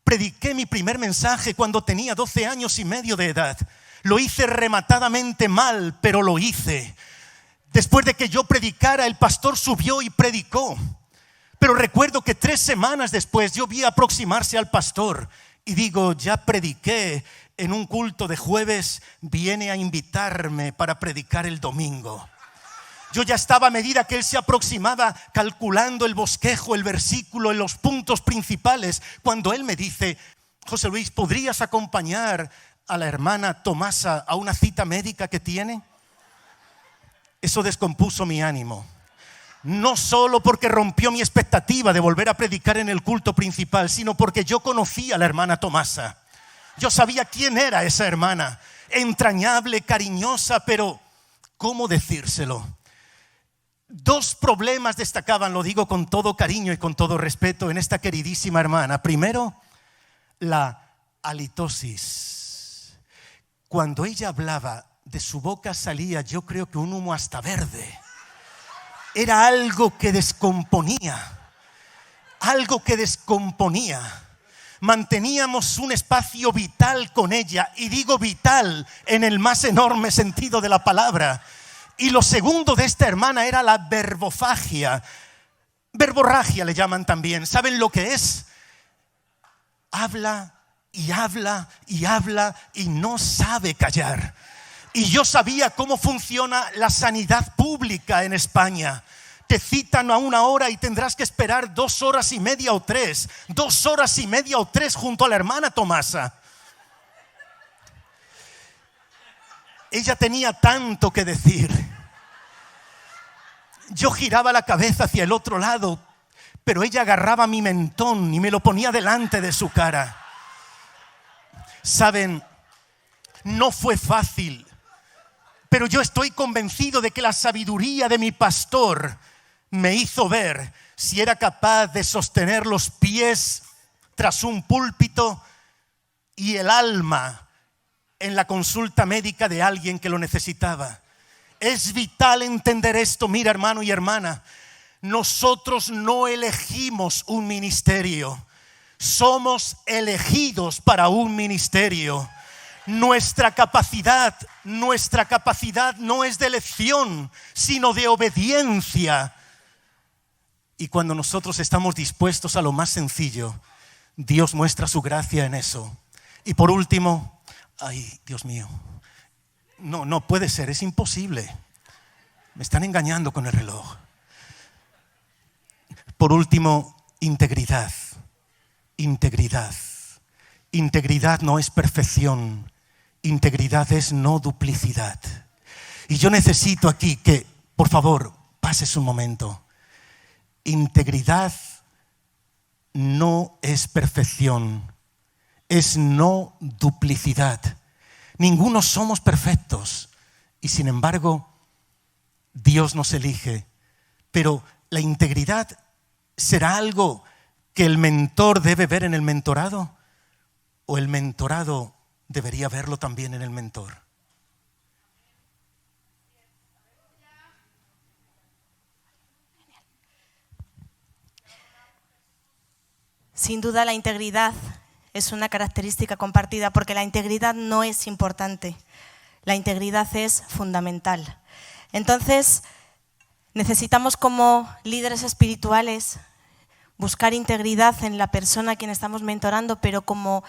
S3: Prediqué mi primer mensaje cuando tenía 12 años y medio de edad. Lo hice rematadamente mal, pero lo hice. Después de que yo predicara, el pastor subió y predicó. Pero recuerdo que 3 semanas después yo vi aproximarse al pastor y digo: ya prediqué en un culto de jueves, viene a invitarme para predicar el domingo. Yo ya estaba, a medida que él se aproximaba, calculando el bosquejo, el versículo, en los puntos principales, cuando él me dice: José Luis, ¿podrías acompañar a la hermana Tomasa a una cita médica que tiene? Eso descompuso mi ánimo. No solo porque rompió mi expectativa de volver a predicar en el culto principal, sino porque yo conocía a la hermana Tomasa. Yo sabía quién era esa hermana, entrañable, cariñosa, pero ¿cómo decírselo? 2 problemas destacaban, lo digo con todo cariño y con todo respeto, en esta queridísima hermana. Primero, la halitosis. Cuando ella hablaba, de su boca salía, yo creo que un humo hasta verde. Era algo que descomponía, algo que descomponía. Manteníamos un espacio vital con ella, y digo vital en el más enorme sentido de la palabra. Y lo segundo de esta hermana era la verbofagia. Verborragia le llaman también. ¿Saben lo que es? Habla y habla y habla y no sabe callar. Y yo sabía cómo funciona la sanidad pública en España. Te citan a 1 hora y tendrás que esperar 2 horas y media o 3. 2 horas y media o 3 junto a la hermana Tomasa. Ella tenía tanto que decir. Yo giraba la cabeza hacia el otro lado, pero ella agarraba mi mentón y me lo ponía delante de su cara. Saben, no fue fácil Pero yo estoy convencido de que la sabiduría de mi pastor me hizo ver si era capaz de sostener los pies tras un púlpito y el alma en la consulta médica de alguien que lo necesitaba. Es vital entender esto. Mira, hermano y hermana, nosotros no elegimos un ministerio, somos elegidos para un ministerio. Nuestra capacidad no es de elección, sino de obediencia. Y cuando nosotros estamos dispuestos a lo más sencillo, Dios muestra su gracia en eso. Y por último, ay, Dios mío, no puede ser, es imposible. Me están engañando con el reloj. Por último, integridad. Integridad. Integridad no es perfección. Integridad es no duplicidad. Y yo necesito aquí que, por favor, pases un momento. Integridad no es perfección, es no duplicidad. Ninguno somos perfectos y sin embargo Dios nos elige. Pero la integridad será algo que el mentor debe ver en el mentorado, o el mentorado debería verlo también en el mentor.
S5: Sin duda la integridad es una característica compartida, porque la integridad no es importante, la integridad es fundamental. Entonces, necesitamos como líderes espirituales buscar integridad en la persona a quien estamos mentorando, pero como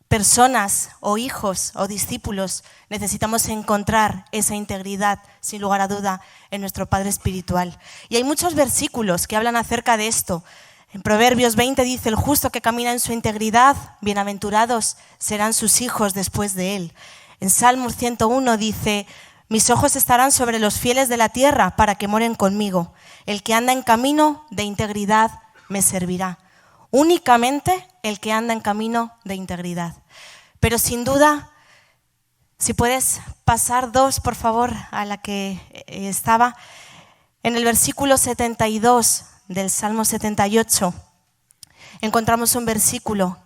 S5: personas o hijos o discípulos necesitamos encontrar esa integridad, sin lugar a duda, en nuestro Padre espiritual. Y hay muchos versículos que hablan acerca de esto. En Proverbios 20 dice: el justo que camina en su integridad, bienaventurados serán sus hijos después de él. En Salmos 101 dice: mis ojos estarán sobre los fieles de la tierra para que moren conmigo. El que anda en camino de integridad me servirá. Únicamente el que anda en camino de integridad. Pero sin duda, si puedes pasar dos, por favor, a la que estaba. En el versículo 72 del Salmo 78 encontramos un versículo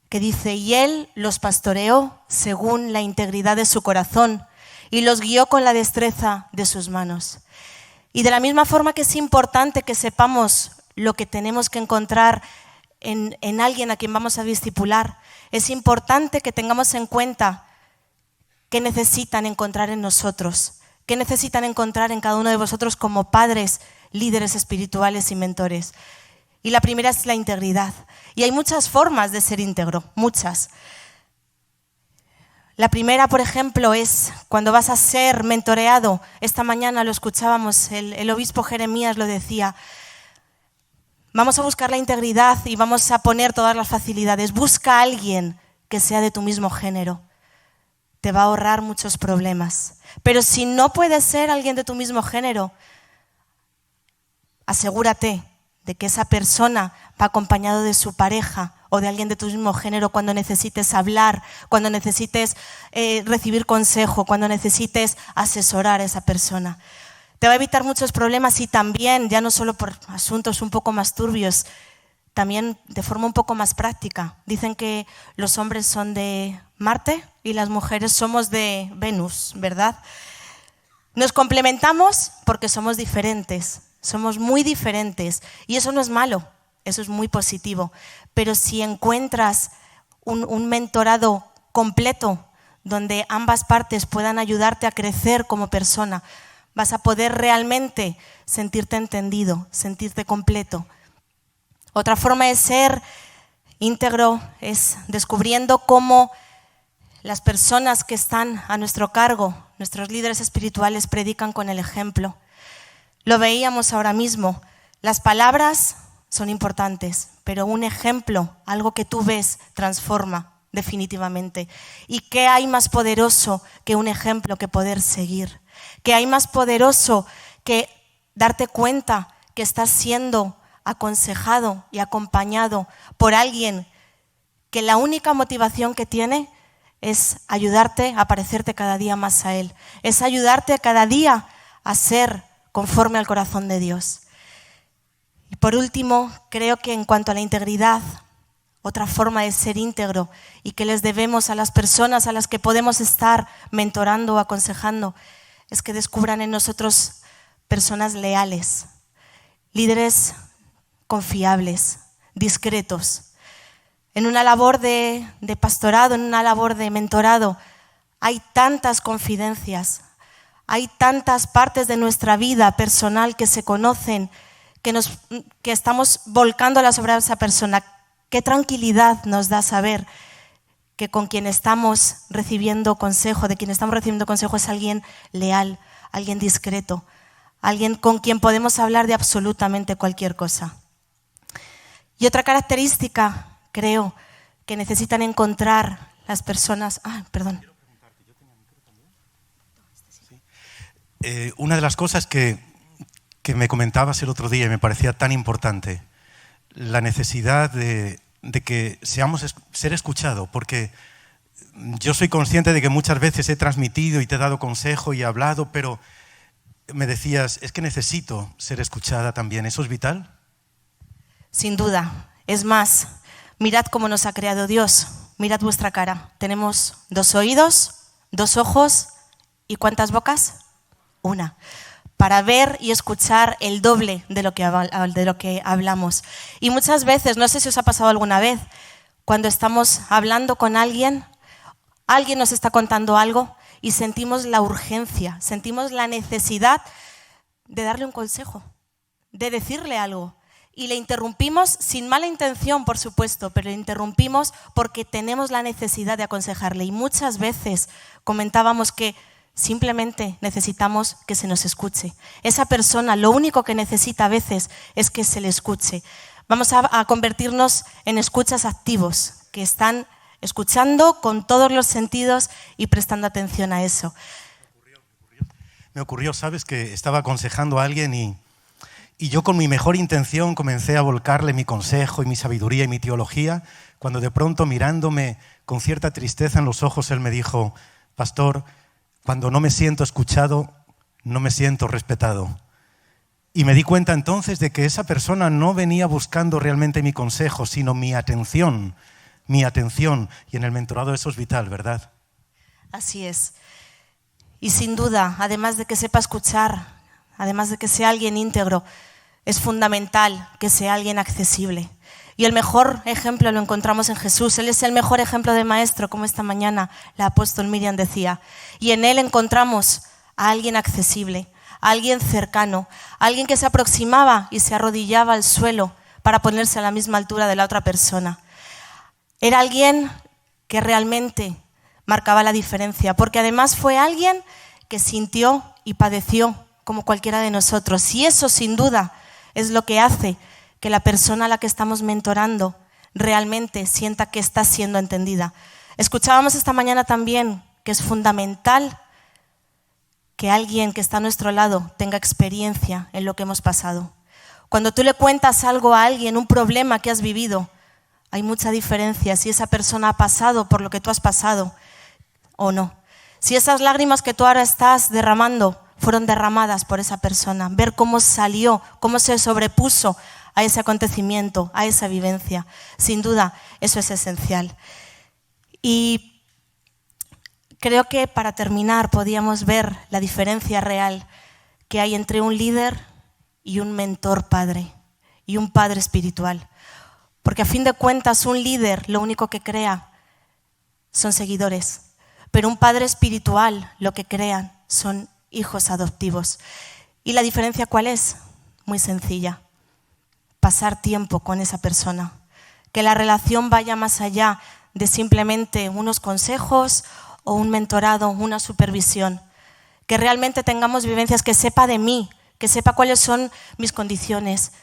S5: que dice: y él los pastoreó según la integridad de su corazón y los guió con la destreza de sus manos. Y de la misma forma que es importante que sepamos lo que tenemos que encontrar en alguien a quien vamos a discipular, es importante que tengamos en cuenta qué necesitan encontrar en nosotros, qué necesitan encontrar en cada uno de vosotros como padres, líderes espirituales y mentores. Y la primera es la integridad. Y hay muchas formas de ser íntegro, muchas. La primera, por ejemplo, es cuando vas a ser mentoreado. Esta mañana lo escuchábamos, el obispo Jeremías lo decía. Vamos a buscar la integridad y vamos a poner todas las facilidades. Busca a alguien que sea de tu mismo género. Te va a ahorrar muchos problemas. Pero si no puedes ser alguien de tu mismo género, asegúrate de que esa persona va acompañado de su pareja o de alguien de tu mismo género cuando necesites hablar, cuando necesites recibir consejo, cuando necesites asesorar a esa persona. Te va a evitar muchos problemas y también, ya no solo por asuntos un poco más turbios, también de forma un poco más práctica. Dicen que los hombres son de Marte y las mujeres somos de Venus, ¿verdad? Nos complementamos porque somos diferentes, somos muy diferentes y eso no es malo, eso es muy positivo. Pero si encuentras un mentorado completo donde ambas partes puedan ayudarte a crecer como persona, vas a poder realmente sentirte entendido, sentirte completo. Otra forma de ser íntegro es descubriendo cómo las personas que están a nuestro cargo, nuestros líderes espirituales, predican con el ejemplo. Lo veíamos ahora mismo. Las palabras son importantes, pero un ejemplo, algo que tú ves, transforma definitivamente. ¿Y qué hay más poderoso que un ejemplo que poder seguir? ¿Qué hay más poderoso que darte cuenta que estás siendo aconsejado y acompañado por alguien que la única motivación que tiene es ayudarte a parecerte cada día más a Él, es ayudarte cada día a ser conforme al corazón de Dios. Y por último, creo que en cuanto a la integridad, otra forma de ser íntegro y que les debemos a las personas a las que podemos estar mentorando o aconsejando, es que descubran en nosotros personas leales, líderes confiables, discretos. En una labor de pastorado, en una labor de mentorado, hay tantas confidencias, hay tantas partes de nuestra vida personal que se conocen, que estamos volcándolas sobre esa persona. Qué tranquilidad nos da saber que con quien estamos recibiendo consejo, de quien estamos recibiendo consejo es alguien leal, alguien discreto, alguien con quien podemos hablar de absolutamente cualquier cosa. Y otra característica, creo, que necesitan encontrar las personas...
S3: Una de las cosas que me comentabas el otro día y me parecía tan importante, la necesidad de que ser escuchado, porque yo soy consciente de que muchas veces he transmitido y te he dado consejo y he hablado, pero me decías, es que necesito ser escuchada también. ¿Eso es vital?
S5: Sin duda. Es más, mirad cómo nos ha creado Dios. Mirad vuestra cara. Tenemos 2 oídos, 2 ojos y ¿cuántas bocas? 1. Para ver y escuchar el doble de lo que hablamos. Y muchas veces, no sé si os ha pasado alguna vez, cuando estamos hablando con alguien nos está contando algo y sentimos la urgencia, sentimos la necesidad de darle un consejo, de decirle algo. Y le interrumpimos sin mala intención, por supuesto, pero le interrumpimos porque tenemos la necesidad de aconsejarle. Y muchas veces comentábamos que simplemente necesitamos que se nos escuche. Esa persona lo único que necesita a veces es que se le escuche. Vamos a convertirnos en escuchas activos, que están escuchando con todos los sentidos y prestando atención a eso.
S3: Me ocurrió, sabes, que estaba aconsejando a alguien y yo con mi mejor intención comencé a volcarle mi consejo y mi sabiduría y mi teología, cuando de pronto mirándome con cierta tristeza en los ojos, él me dijo, pastor, cuando no me siento escuchado, no me siento respetado. Y me di cuenta entonces de que esa persona no venía buscando realmente mi consejo, sino mi atención. Y en el mentorado eso es vital, ¿verdad?
S5: Así es. Y sin duda, además de que sepa escuchar, además de que sea alguien íntegro, es fundamental que sea alguien accesible. Y el mejor ejemplo lo encontramos en Jesús. Él es el mejor ejemplo de maestro, como esta mañana la apóstol Miriam decía. Y en él encontramos a alguien accesible, a alguien cercano, a alguien que se aproximaba y se arrodillaba al suelo para ponerse a la misma altura de la otra persona. Era alguien que realmente marcaba la diferencia, porque además fue alguien que sintió y padeció como cualquiera de nosotros. Y eso, sin duda, es lo que hace que la persona a la que estamos mentorando realmente sienta que está siendo entendida. Escuchábamos esta mañana también que es fundamental que alguien que está a nuestro lado tenga experiencia en lo que hemos pasado. Cuando tú le cuentas algo a alguien, un problema que has vivido, hay mucha diferencia si esa persona ha pasado por lo que tú has pasado o no. Si esas lágrimas que tú ahora estás derramando fueron derramadas por esa persona, ver cómo salió, cómo se sobrepuso a ese acontecimiento, a esa vivencia. Sin duda, eso es esencial. Y creo que para terminar podíamos ver la diferencia real que hay entre un líder y un mentor padre, y un padre espiritual. Porque a fin de cuentas un líder lo único que crea son seguidores, pero un padre espiritual lo que crean son hijos adoptivos. ¿Y la diferencia cuál es? Muy sencilla. Pasar tiempo con esa persona. Que la relación vaya más allá de simplemente unos consejos o un mentorado, una supervisión. Que realmente tengamos vivencias, que sepa de mí, que sepa cuáles son mis condiciones,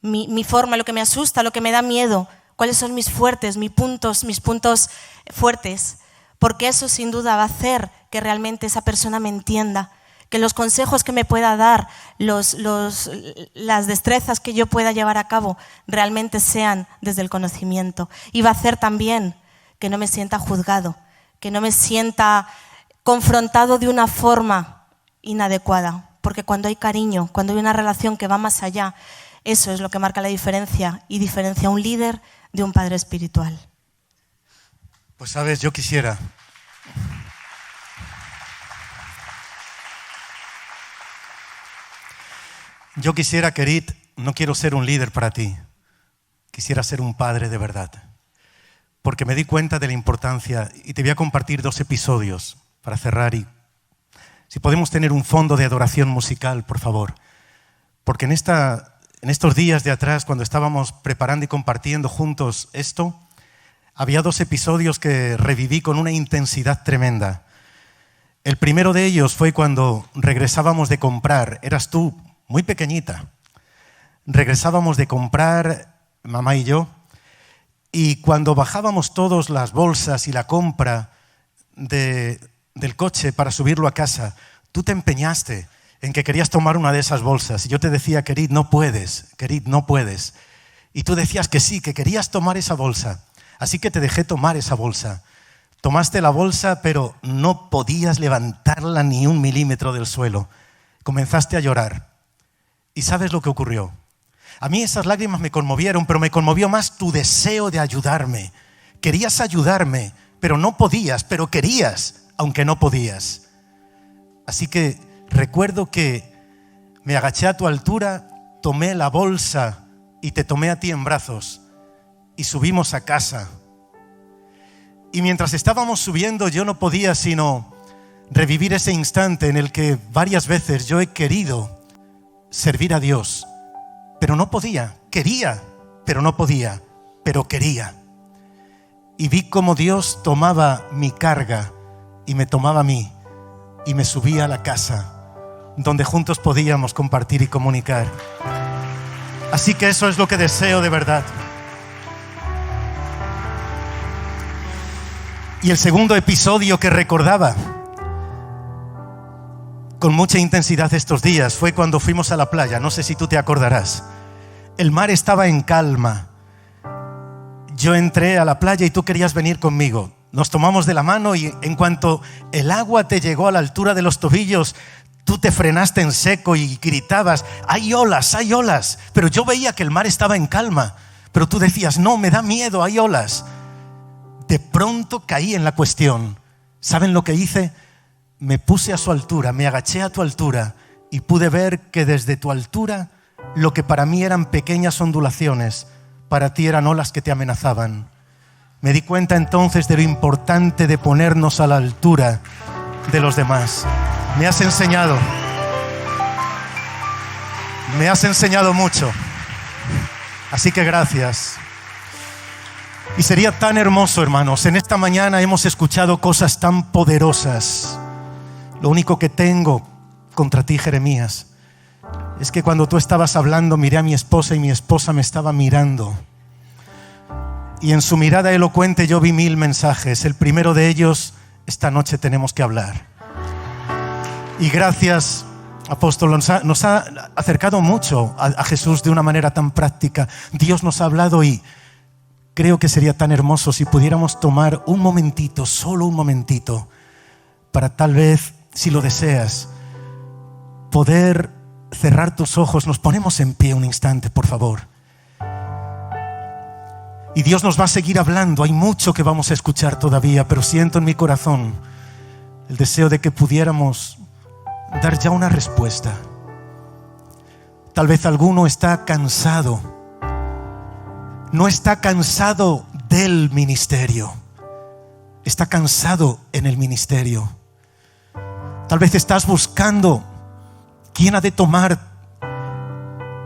S5: mi forma, lo que me asusta, lo que me da miedo, cuáles son mis fuertes, mis puntos fuertes. Porque eso sin duda va a hacer que realmente esa persona me entienda, que los consejos que me pueda dar, las destrezas que yo pueda llevar a cabo realmente sean desde el conocimiento. Y va a hacer también que no me sienta juzgado, que no me sienta confrontado de una forma inadecuada, porque cuando hay cariño, cuando hay una relación que va más allá, eso es lo que marca la diferencia y diferencia a un líder de un padre espiritual.
S3: Pues sabes, yo quisiera Kerit, no quiero ser un líder para ti, quisiera ser un padre de verdad, porque me di cuenta de la importancia y te voy a compartir 2 episodios para cerrar. Y si podemos tener un fondo de adoración musical, por favor, porque en estos días de atrás, cuando estábamos preparando y compartiendo juntos esto, había 2 episodios que reviví con una intensidad tremenda. El primero de ellos fue cuando regresábamos de comprar, eras tú, muy pequeñita. Regresábamos de comprar, mamá y yo, y cuando bajábamos todos las bolsas y la compra del coche para subirlo a casa, tú te empeñaste en que querías tomar una de esas bolsas. Y yo te decía, Kerit, no puedes, Kerit, no puedes. Y tú decías que sí, que querías tomar esa bolsa. Así que te dejé tomar esa bolsa. Tomaste la bolsa, pero no podías levantarla ni 1 milímetro del suelo. Comenzaste a llorar. ¿Y sabes lo que ocurrió? A mí esas lágrimas me conmovieron, pero me conmovió más tu deseo de ayudarme. Querías ayudarme, pero no podías, pero querías, aunque no podías. Así que recuerdo que me agaché a tu altura, tomé la bolsa y te tomé a ti en brazos y subimos a casa. Y mientras estábamos subiendo, yo no podía sino revivir ese instante en el que varias veces yo he querido servir a Dios, pero no podía. Quería, pero no podía, pero quería. Y vi cómo Dios tomaba mi carga y me tomaba a mí y me subía a la casa donde juntos podíamos compartir y comunicar. Así que eso es lo que deseo de verdad. Y el segundo episodio que recordaba con mucha intensidad estos días fue cuando fuimos a la playa. No sé si tú te acordarás. El mar estaba en calma. Yo entré a la playa y tú querías venir conmigo. Nos tomamos de la mano y en cuanto el agua te llegó a la altura de los tobillos, tú te frenaste en seco y gritabas, hay olas, pero yo veía que el mar estaba en calma, pero tú decías, no, me da miedo, hay olas. De pronto caí en la cuestión. ¿Saben lo que hice? Me puse a su altura, me agaché a tu altura y pude ver que desde tu altura lo que para mí eran pequeñas ondulaciones, para ti eran olas que te amenazaban. Me di cuenta entonces de lo importante de ponernos a la altura de los demás. Me has enseñado mucho. Así que gracias. Y sería tan hermoso, hermanos. En esta mañana hemos escuchado cosas tan poderosas. Lo único que tengo contra ti, Jeremías, es que cuando tú estabas hablando, miré a mi esposa y mi esposa me estaba mirando. Y en su mirada elocuente yo vi 1000 mensajes. El primero de ellos, esta noche tenemos que hablar. Y gracias, apóstol, nos ha acercado mucho a Jesús de una manera tan práctica. Dios nos ha hablado y creo que sería tan hermoso si pudiéramos tomar un momentito, solo un momentito, para tal vez, si lo deseas, poder cerrar tus ojos. Nos ponemos en pie un instante, por favor. Y Dios nos va a seguir hablando. Hay mucho que vamos a escuchar todavía, pero siento en mi corazón el deseo de que pudiéramos dar ya una respuesta. Tal vez alguno está cansado. No está cansado del ministerio, está cansado en el ministerio. Tal vez estás buscando quién ha de tomar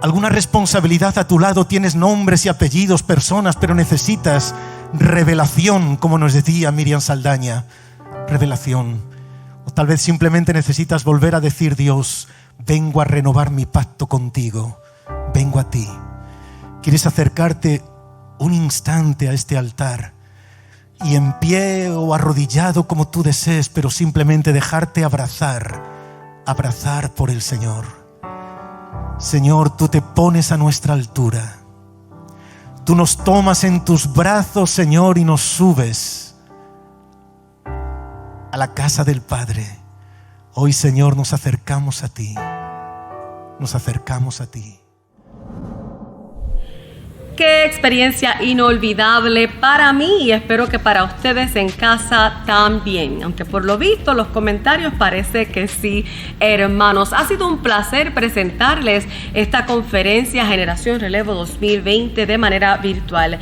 S3: alguna responsabilidad a tu lado. Tienes nombres y apellidos, personas, pero necesitas revelación, como nos decía Miriam Saldaña. Revelación. O tal vez simplemente necesitas volver a decir, Dios, vengo a renovar mi pacto contigo. Vengo a ti. ¿Quieres acercarte un instante a este altar y en pie o arrodillado como tú desees, pero simplemente dejarte abrazar por el Señor? Señor, tú te pones a nuestra altura. Tú nos tomas en tus brazos, Señor, y nos subes a la casa del Padre. Hoy, Señor, nos acercamos a ti. Nos acercamos a ti.
S1: Qué experiencia inolvidable para mí y espero que para ustedes en casa también. Aunque por lo visto los comentarios parece que sí, hermanos. Ha sido un placer presentarles esta conferencia Generación Relevo 2020 de manera virtual.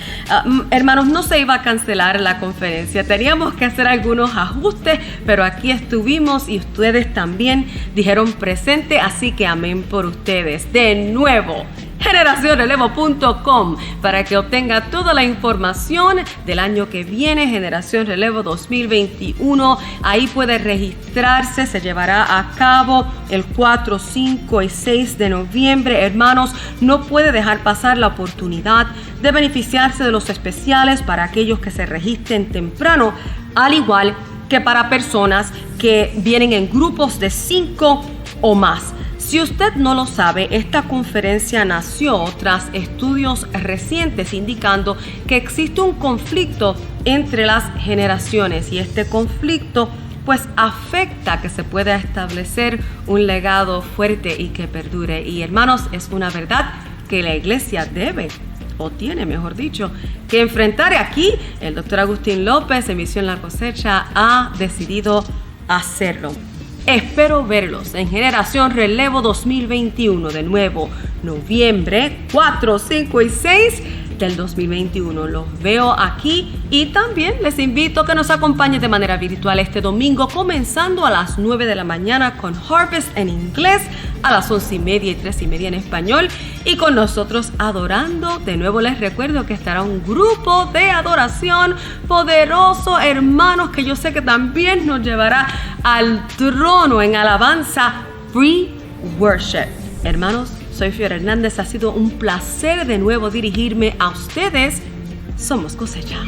S1: Hermanos, no se iba a cancelar la conferencia. Teníamos que hacer algunos ajustes, pero aquí estuvimos y ustedes también dijeron presente, así que amén por ustedes. De nuevo, generacionrelevo.com para que obtenga toda la información del año que viene, Generación Relevo 2021. Ahí puede registrarse, se llevará a cabo el 4, 5 y 6 de noviembre. Hermanos, no puede dejar pasar la oportunidad de beneficiarse de los especiales para aquellos que se registren temprano, al igual que para personas que vienen en grupos de 5 o más. Si usted no lo sabe, esta conferencia nació tras estudios recientes indicando que existe un conflicto entre las generaciones y este conflicto pues afecta que se pueda establecer un legado fuerte y que perdure. Y hermanos, es una verdad que la iglesia debe, o tiene mejor dicho, que enfrentar. Aquí el doctor Agustín López en Misión La Cosecha ha decidido hacerlo. Espero verlos en Generación Relevo 2021, de nuevo, noviembre 4, 5 y 6 del 2021. Los veo aquí y también les invito a que nos acompañen de manera virtual este domingo, comenzando a las 9 de la mañana con Harvest en inglés, a las 11:30 y 3:30 en español, y con nosotros adorando. De nuevo les recuerdo que estará un grupo de adoración poderoso, hermanos, que yo sé que también nos llevará al trono en alabanza, Free Worship. Hermanos, soy Fiora Hernández, ha sido un placer de nuevo dirigirme a ustedes. Somos Cosecha.